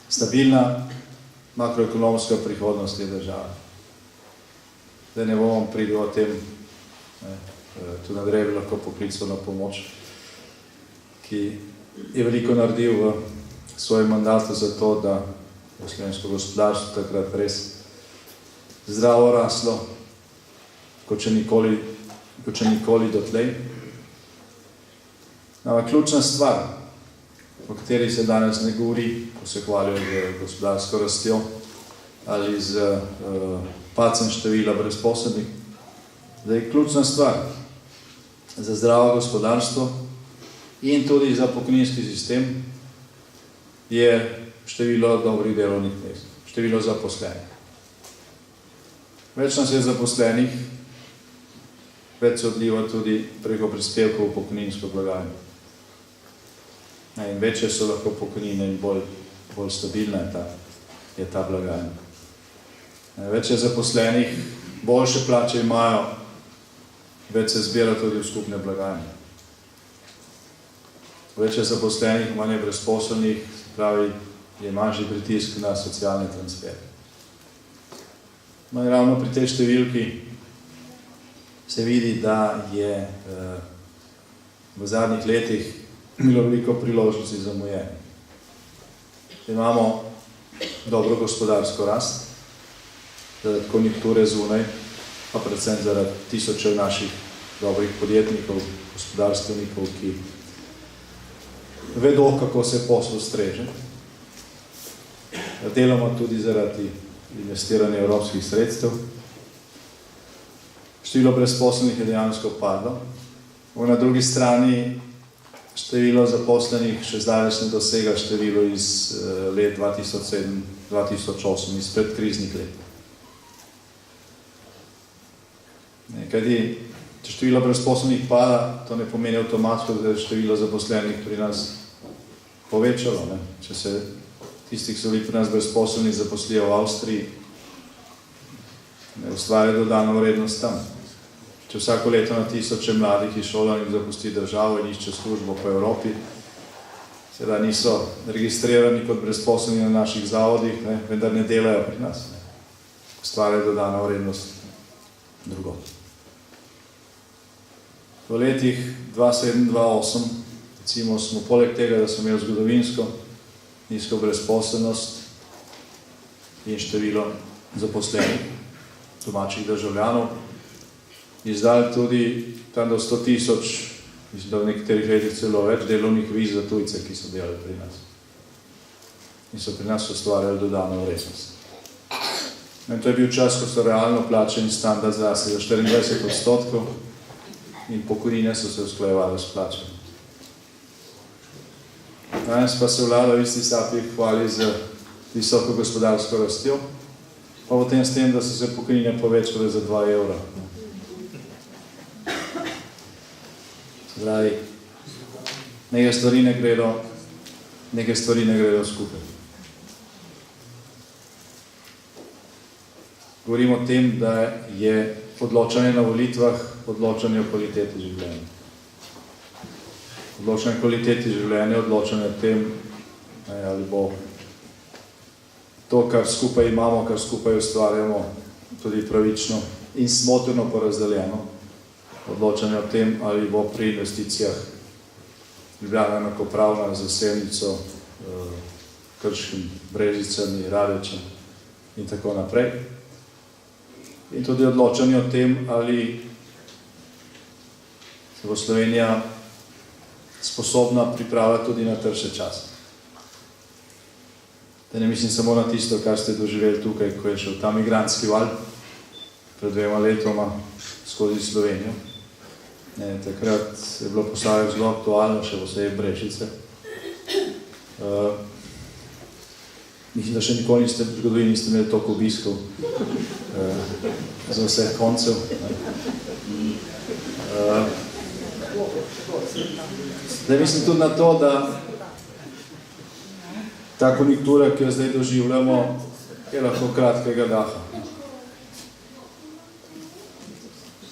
stabilna makroekonomska prihodnost te države. Zdaj ne bomo pridi o tem, tudi Andrej bi lahko poklical na pomoč, ki je veliko naredil v svojem mandatu za to, da je slovensko gospodarstvo takrat res zdravo raslo, kot če nikoli dotlej. Ampak ključna stvar, o kateri se danes ne govori, ko se hvalijo z gospodarsko rastjo ali z padcem števila brezposelnih, da je ključna stvar za zdravo gospodarstvo in tudi za pokojninski sistem je število dobrih delovnih mest, število zaposlenih. Več nas je zaposlenih, več se odliva tudi preko prispevkov v pokojninsko blagajno. In večje so lahko pokojnine in bolj stabilna je ta blagajna. Več je zaposlenih, boljše plače imajo, več se zbira tudi v skupne blagajne. Več je zaposlenih, manj je brezposelnih, pravi, je manjši pritisk na socialne transfere. No in ravno pri tej številki se vidi, da je v zadnjih letih bilo veliko priložnosti za zamujenje. Imamo dobro gospodarsko rast, zaradi konjunkture zunaj, pa predvsem zaradi tisočev naših dobrih podjetnikov, gospodarstvenikov, ki vedo, kako se posel streže. Deloma tudi zaradi investiranja evropskih sredstev. Število brezposelnih je dejansko padlo. Na drugi strani število zaposlenih še zdaleč ne dosega število iz let 2007-2008, iz predkriznih let. Kajti, če število brezposelnih pada, to ne pomeni avtomatsko, da je število zaposlenih pri nas povečalo. Če se tistih, ki so bili pri nas brezposelni, zaposlijo v Avstriji, ne ustvarja dodano vrednost tam. Če vsako leto na tisoče mladih izšolanih zapusti državo in išče službo po Evropi, seveda niso registrirani kot brezposelni na naših zavodih, vendar ne delajo pri nas. Ustvarja dodano vrednost drugot. V letih 2007-2008, recimo, smo poleg tega, da smo imeli zgodovinsko nizko brezposelnost in število zaposlenih domačih državljanov, izdali tudi tam do 100,000, mislim, da v nekaterih letih celo več delovnih viz za tujce, ki so delali pri nas. In so pri nas ustvarjali dodano vrednost. In to je bil čas, ko so realno plače in standard zrasli za 24% in pokojnine so se usklajevale s plačami. Danes pa se vlada v isti sapi hvali z visoko gospodarsko rastjo, pa potem s tem, da so se pokojnine povečale za 2 evra. Zdaj, nekaj stvari ne gredo skupaj. Govorim o tem, da je odločanje na volitvah odločanje o kvaliteti življenja. Odločanje o kvaliteti življenja, odločanje o tem, ali bo to, kar skupaj imamo, kar skupaj ustvarjamo, tudi pravično in smotrno porazdeljeno. Odločanje o tem, ali bo pri investicijah Ljubljana enakopravna z Sevnico, Krškim, Brežicami, Radečem in tako naprej. In tudi odločanje o tem, ali se bo Slovenija sposobna pripravljati tudi na trše čase. Da ne mislim samo na tisto, kar ste doživeli tukaj, ko je šel ta migrantski val pred 2 letoma skozi Slovenijo. Takrat je bilo Posavje zelo aktualno, še posebej Brežice. Mislim, da še nikoli v zgodovini niste imeli toliko obiskov za vseh koncev. Zdaj mislim tudi na to, da ta konjunktura, ki jo zdaj doživljamo, je lahko kratkega daha.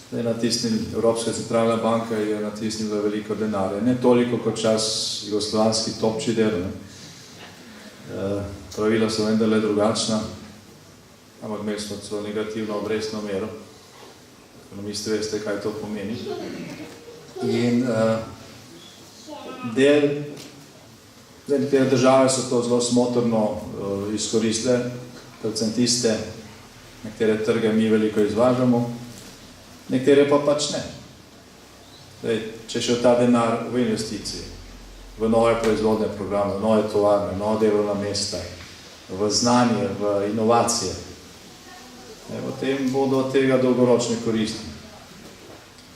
Zdaj natisnila Evropska centralna banka je natisnila veliko denarja. Ne toliko kot čas jugoslovanski topči del. Pravila so vendarle drugačna, ampak imeli smo celo negativno obrestno mero. Ekonomisti veste, kaj to pomeni. In nekatere države so to zelo smotrno izkoristile, predvsem tiste, nekatere trge mi veliko izvažamo, nekatere pa pač ne. Zdaj, če še ta denar v investiciji, v nove proizvodne programe, v nove tovarne, nove delovna mesta, v znanje, v inovacije, potem bodo od tega dolgoročne koristi.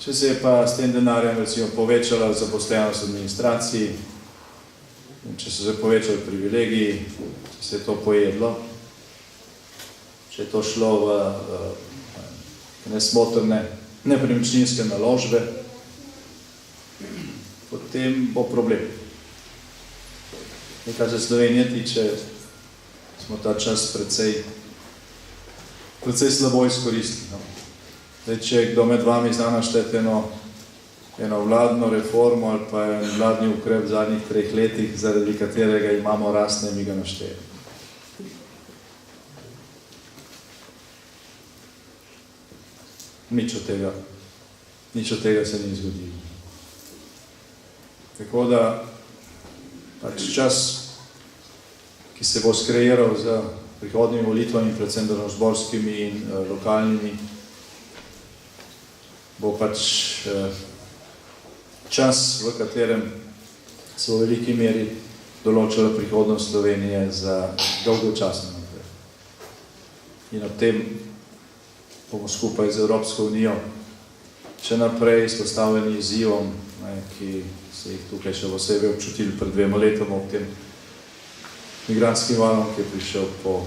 Če se je pa s tem denarjem recimo povečala zaposlenost administraciji, če so se povečali privilegiji, če se je to pojedlo, če je to šlo v nesmotrne nepremičninske naložbe, potem bo problem. Kar se Slovenije tiče, smo ta čas precej slabo izkoristili. Zdaj, če kdo med vami zna našteti eno vladno reformo ali pa en vladni ukrep v zadnjih 3 letih, zaradi katerega imamo rast, ne mi ga naštejemo. Nič od tega se ni zgodilo. Tako da pač čas, ki se bo skreiral za prihodnjimi volitvami, predvsem državnozborskimi in lokalnimi, bo pač čas, v katerem se v veliki meri določila prihodnost Slovenije za dolgo časa naprej. In ob tem bomo skupaj z Evropsko unijo še naprej izpostavljeni izzivom, ki se jih tukaj še posebej občutili pred 2 letoma ob tem migrantskim valom, ki je prišel po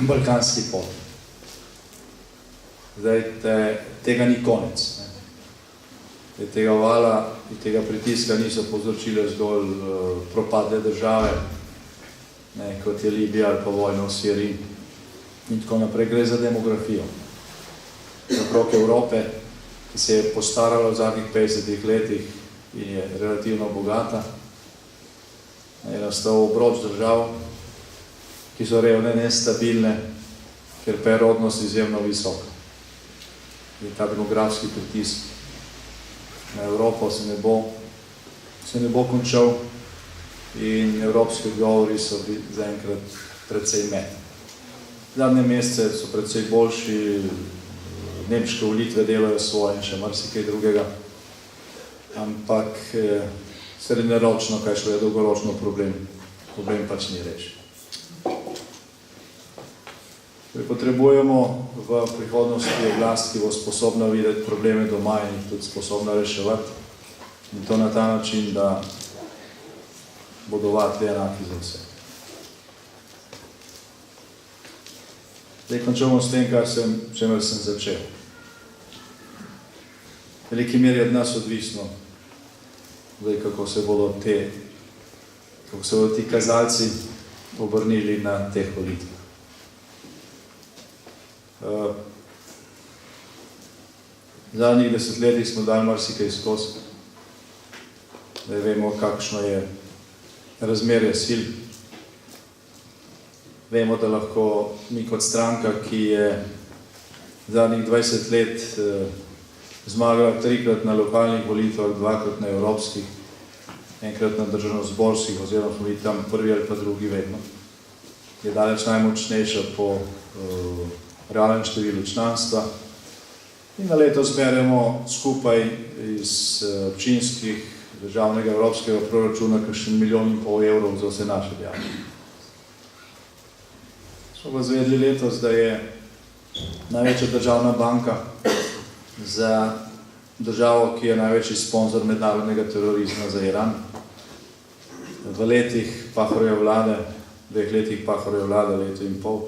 balkanski poti. Zdaj, tega ni konec. Tega vala in tega pritiska niso povzročile zgolj propadle države, kot je Libija ali pa vojna v Siriji. In tako naprej gre za demografijo. Okrog Evrope, ki se je postarala v zadnjih 50 letih in je relativno bogata, je nastal obroč držav, ki so revne, nestabilne, ker pa je rodnost izjemno visoka. In ta demografski pritisk na Evropo se ne bo končal in evropski odgovori so zaenkrat precej metni. Zadnje mesece so precej boljši, nemške volitve delajo svoje in še marsikaj drugega, ampak srednjeročno, kaj šlo je dolgoročno problem pač ni rešen. Potrebujemo v prihodnosti oblast, ki bo sposobna videti probleme doma in jih tudi sposobna reševati. In to na ta način, da bodo vatli enaki za vse. Zdaj končamo s tem, čemer sem začel. V veliki meri od nas odvisno, kako se bodo ti kazalci obrnili na teh volitvah. V zadnjih 10 letih smo dali marsikaj skozi, da vemo, kakšno je razmerje sil. Vemo, da lahko mi kot stranka, ki je zadnjih 20 let zmagala 3-krat na lokalnih volitvah, 2-krat na evropskih, 1-krat na državnozborskih, oziroma smo bili tam prvi ali pa drugi vedno, je daleč najmočnejša po realnem številu članstva. In na leto zberemo skupaj iz občinskih, državnega, evropskega proračuna kakšen 1,5 milijon evrov za vse naše dejavnosti. Smo pa zvedli letos, da je največja državna banka za državo, ki je največji sponzor mednarodnega terorizma za Iran. V letih Pahorjeve vlade, 2 letih Pahorjeve vlade, leto in pol,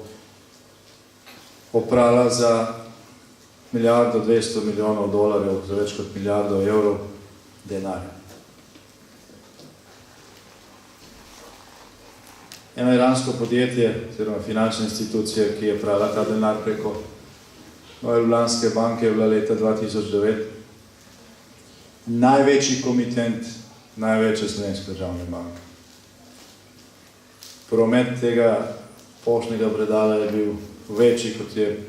oprala za $1,200 milijonov, za več kot $1 milijardo denarja. Eno iransko podjetje, oziroma finančna institucija, ki je prala ta denar preko Nove Ljubljanske banke, je bila leta 2009 največji komitent največje slovenske državne banke. Promet tega poštnega predala je bil večji, kot je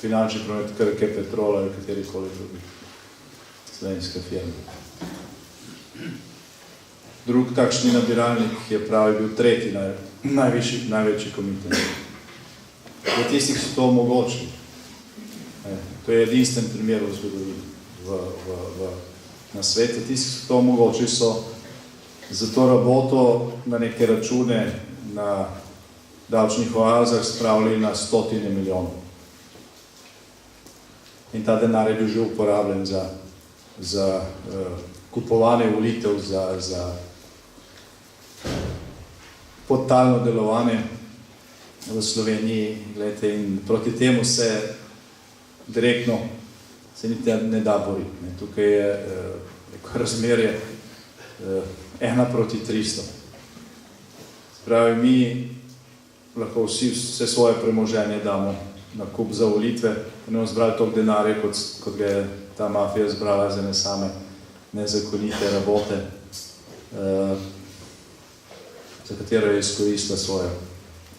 finančni promet Krke, Petrola ali katerikoli drugi slovenske firme. Drug takšni nabiralnik je pravi bil tretji največji komitent. Za tistih so to omogočili. To je edinstven primer v zgodovini na svetu. Tisti, ki so to omogočili, so za to raboto na neke račune na davčnih oazah spravili na stotine milijonov. In ta denar je bil že uporabljen za kupovanje volitev, za podtalno delovanje v Sloveniji. Glejte, in proti temu se direktno se niti ne da boriti. Tukaj je razmerje 1:300. Spravi, mi lahko vse svoje premoženje damo na kup za volitve, ne bomo zbrali toliko denarja, kot ga je ta mafija zbrala za ne same nezakonite rabote, za katero je izkoristila svojo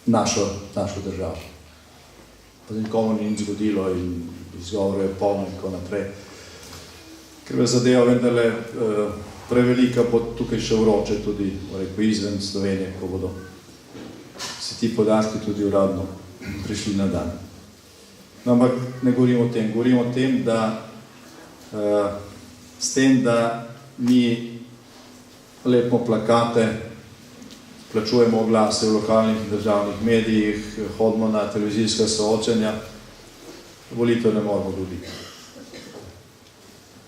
našo državo. Pa nikomu ni nič zgodilo in izgovor je polno in tako naprej. Ker je zadeva vendarle prevelika, bo tukaj še vroče tudi izven Slovenije, ko bodo se ti podatki tudi uradno prišli na dan. No, ampak ne govorimo o tem. Govorimo o tem, da s tem, da mi lepimo plakate, plačujemo oglase v lokalnih in državnih medijih, hodimo na televizijska soočenja, volitev ne moramo dobiti.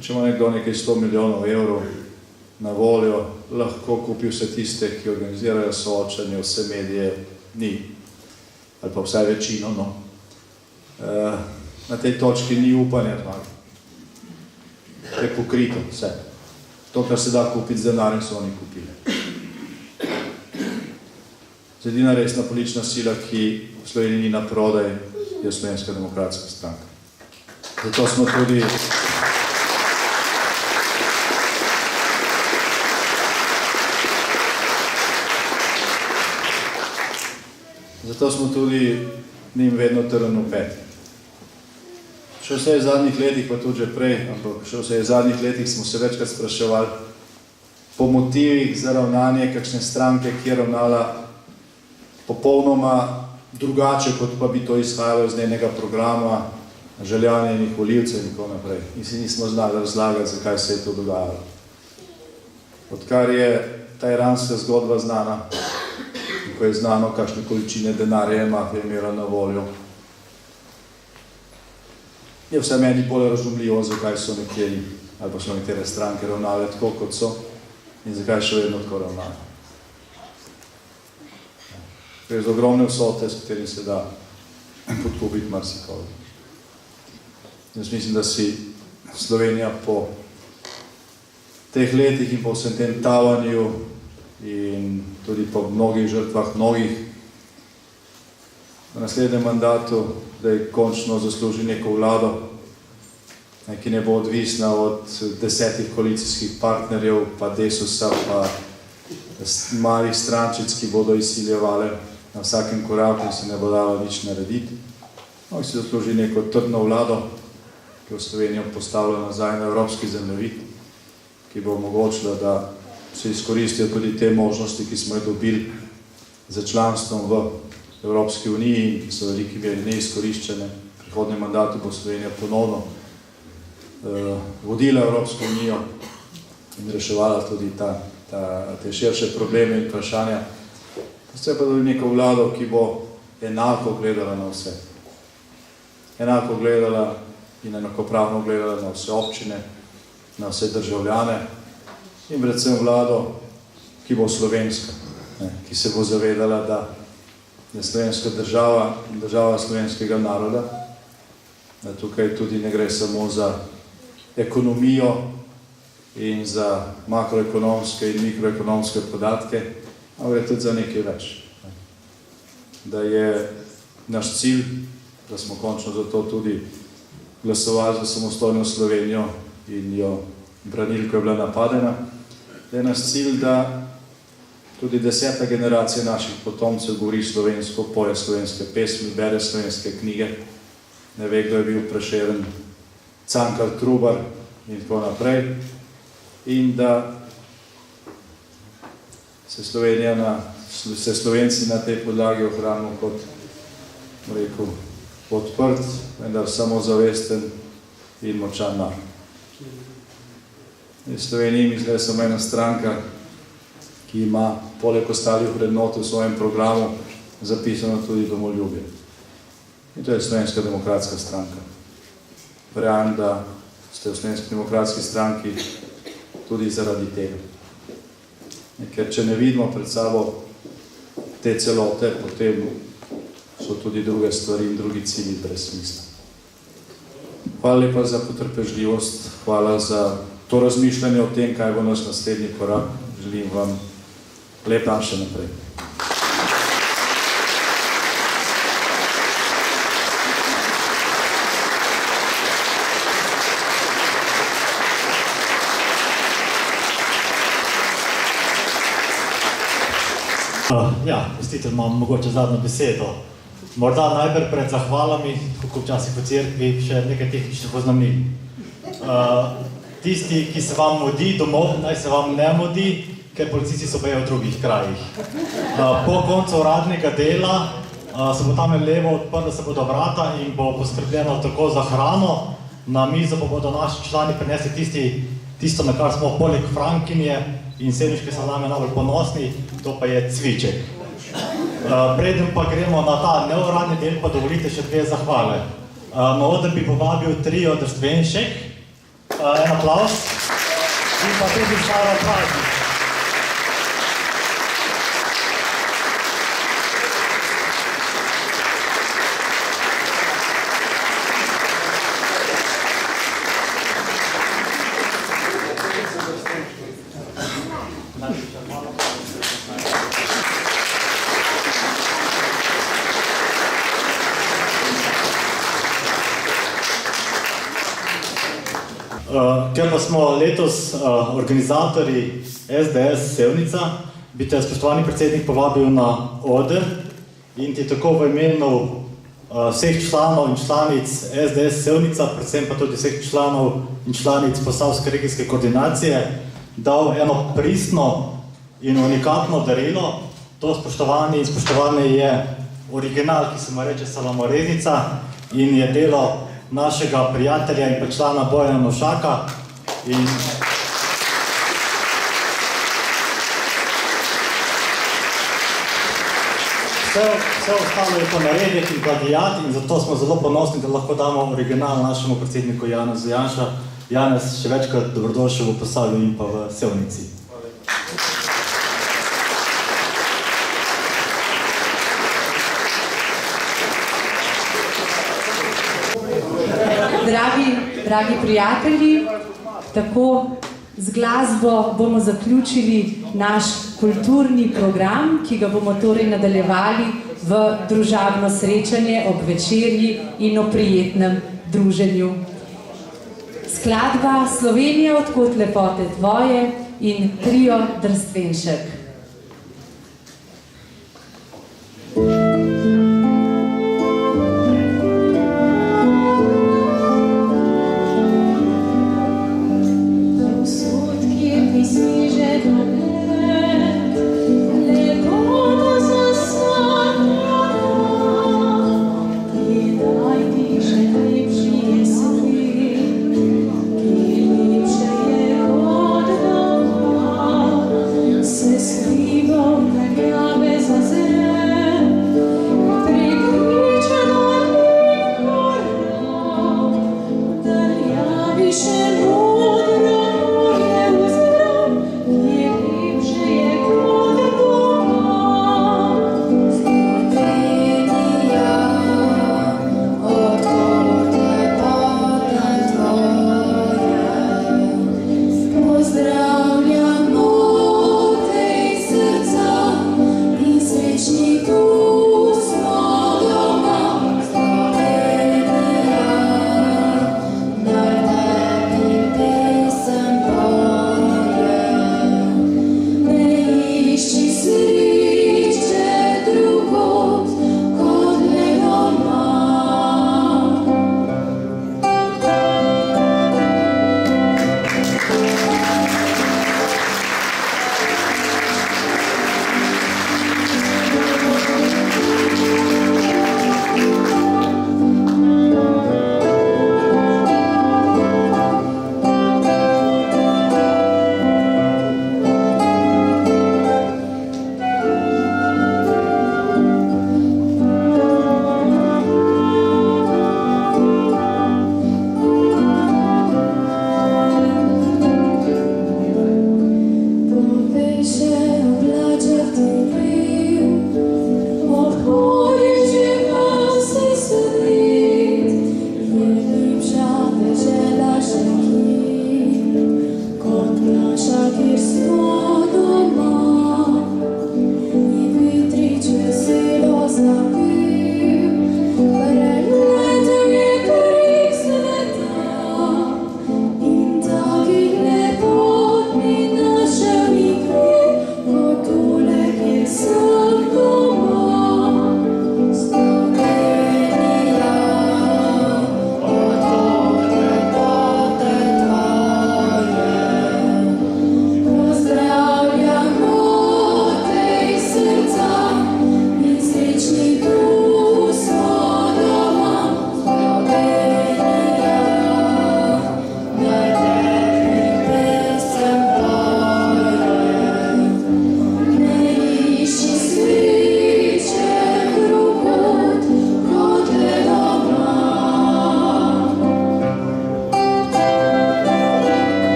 Če ima nekdo nekaj 100 milijonov evrov na voljo, lahko kupi vse tiste, ki organizirajo soočanje, vse medije, ni, ali pa vsaj večino, no. Na tej točki ni upanja, je pokrito vse. To, kar se da kupiti z denarjem, so oni kupili. Edina resna politična sila, ki v Sloveniji ni na prodaj, je Slovenska demokratska stranka. Zato smo tudi njim vedno trn v peti. Še vse v zadnjih letih, pa tudi že prej, ampak še vse v zadnjih letih smo se večkrat spraševali po motivih za ravnanje kakšne stranke, ki je ravnala popolnoma drugače, kot pa bi to izhajalo iz njenega programa, željanja njenih volivcev in tako naprej. In si nismo znali razlagati, zakaj se je to dogajalo. Odkar je ta iranska zgodba znana, ko je znano, kakšne količine denarja je mafija imela na voljo, je vse meni bolj razumljivo, zakaj so nekateri, ali pa so nekatere stranke ravnale tako, kot so, in zakaj še vedno tako ravnale. Gre za ogromne vsote, s katerim se da podkupiti marsikoga. Jaz mislim, da si Slovenija po teh letih in po vsem tem tavanju in tudi po mnogih žrtvah, v naslednjem mandatu, da je končno zasluži neko vlado, ki ne bo odvisna od 10 koalicijskih partnerjev, pa Desusa, pa malih strančic, ki bodo izsiljevale na vsakem koraku in se ne bo dalo nič narediti. No, si zasluži neko trdno vlado, ki bo Slovenijo postavila nazaj na evropski zemljevid, ki bo omogočila, da se izkoristijo tudi te možnosti, ki smo jih dobili za članstvom v Evropski uniji in ki so veliki meri neizkoriščene. V prihodnjem mandatu bo Slovenija ponovno vodila Evropsko unijo in reševala tudi te širše probleme in vprašanja. Vse pa tudi neko vlado, ki bo enako gledala na vse. Enako gledala in enakopravno gledala na vse občine, na vse državljane in predvsem vlado, ki bo slovenska, ki se bo zavedala, da je slovenska država, država slovenskega naroda, da tukaj tudi ne gre samo za ekonomijo in za makroekonomske in mikroekonomske podatke, ampak gre tudi za nekaj več. Da je naš cilj, da smo končno zato tudi glasovali za samostojno Slovenijo in jo branili, ko je bila napadena, da je naš cilj, da tudi 10. generacija naših potomcev govori slovensko, poje slovenske pesmi, bere slovenske knjige, ne ve, kdo je bil Prešeren, Cankar, Trubar in tako naprej. In da se Slovenci na tej podlagi ohranimo kot, rekel, odprt, vendar samozavesten in močan narod. V Sloveniji mislim, da je samo ena stranka, ki ima poleg ostalih vrednot v svojem programu zapisano tudi domoljubje. In to je Slovenska demokratska stranka. Verjamem, da ste v Slovenski demokratski stranki tudi zaradi tega. Ker če ne vidimo pred sabo te celote, potem so tudi druge stvari in drugi cilji brez smisla. Hvala lepa za potrpežljivost, hvala za to razmišljanje o tem, kaj bo naš naslednji korak. Želim vam lep dan še naprej. Ja, gostitelj, imam mogoče zadnjo besedo. Morda najprej pred zahvalami, tako včasih v cerkvi, še nekaj tehničnih oznamil. Tisti, ki se vam mudi domov, naj se vam ne mudi, ker policisti so v drugih krajih. Po koncu uradnega dela se bo tam levo odprla se bodo vrata in bo poskrbljeno tako za hrano, na mizo pa bodo naši člani prinesli tisto, na kar smo poleg frankinje in sevniške salame najbolj ponosni, to pa je cviček. Preden pa gremo na ta neuradni del, pa dovolite še dve zahvale. Na oder bi povabil trio Drstvenšek, en aplavz, in pa tudi Sara Praznik. Ker pa smo letos organizatorji SDS Sevnica, bi te, spoštovani predsednik, povabil na oder in ti tako v imenu vseh članov in članic SDS Sevnica, predvsem pa tudi vseh članov in članic Posavske regijske koordinacije, dal eno pristno in unikatno darilo. To, spoštovani in spoštovane, je original, ki se mu reče Salamoreznica in je delo našega prijatelja in pa člana Bojana Nošaka. In vse ostalo je pa narediti in plagijat in zato smo zelo ponosni, da lahko damo original našemu predsedniku Janezu Janša. Janez, še večkrat dobrodošel v Posavju in pa v Sevnici. Dragi prijatelji, tako z glasbo bomo zaključili naš kulturni program, ki ga bomo torej nadaljevali v družabno srečanje ob večerji in o prijetnem druženju. Skladba Slovenija, odkot lepote tvoje in trio Drstvenšek. This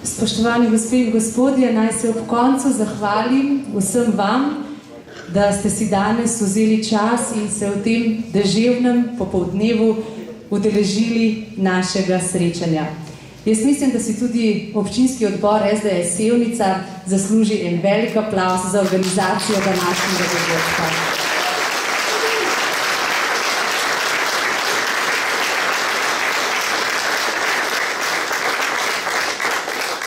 Spoštovani gospe in gospodje, naj se ob koncu zahvalim vsem vam, da ste si danes vzeli čas in se v tem deževnem popoldnevu udeležili našega srečanja. Jaz mislim, da si tudi občinski odbor SDS Sevnica zasluži en velik aplavz za organizacijo današnjega dogodka.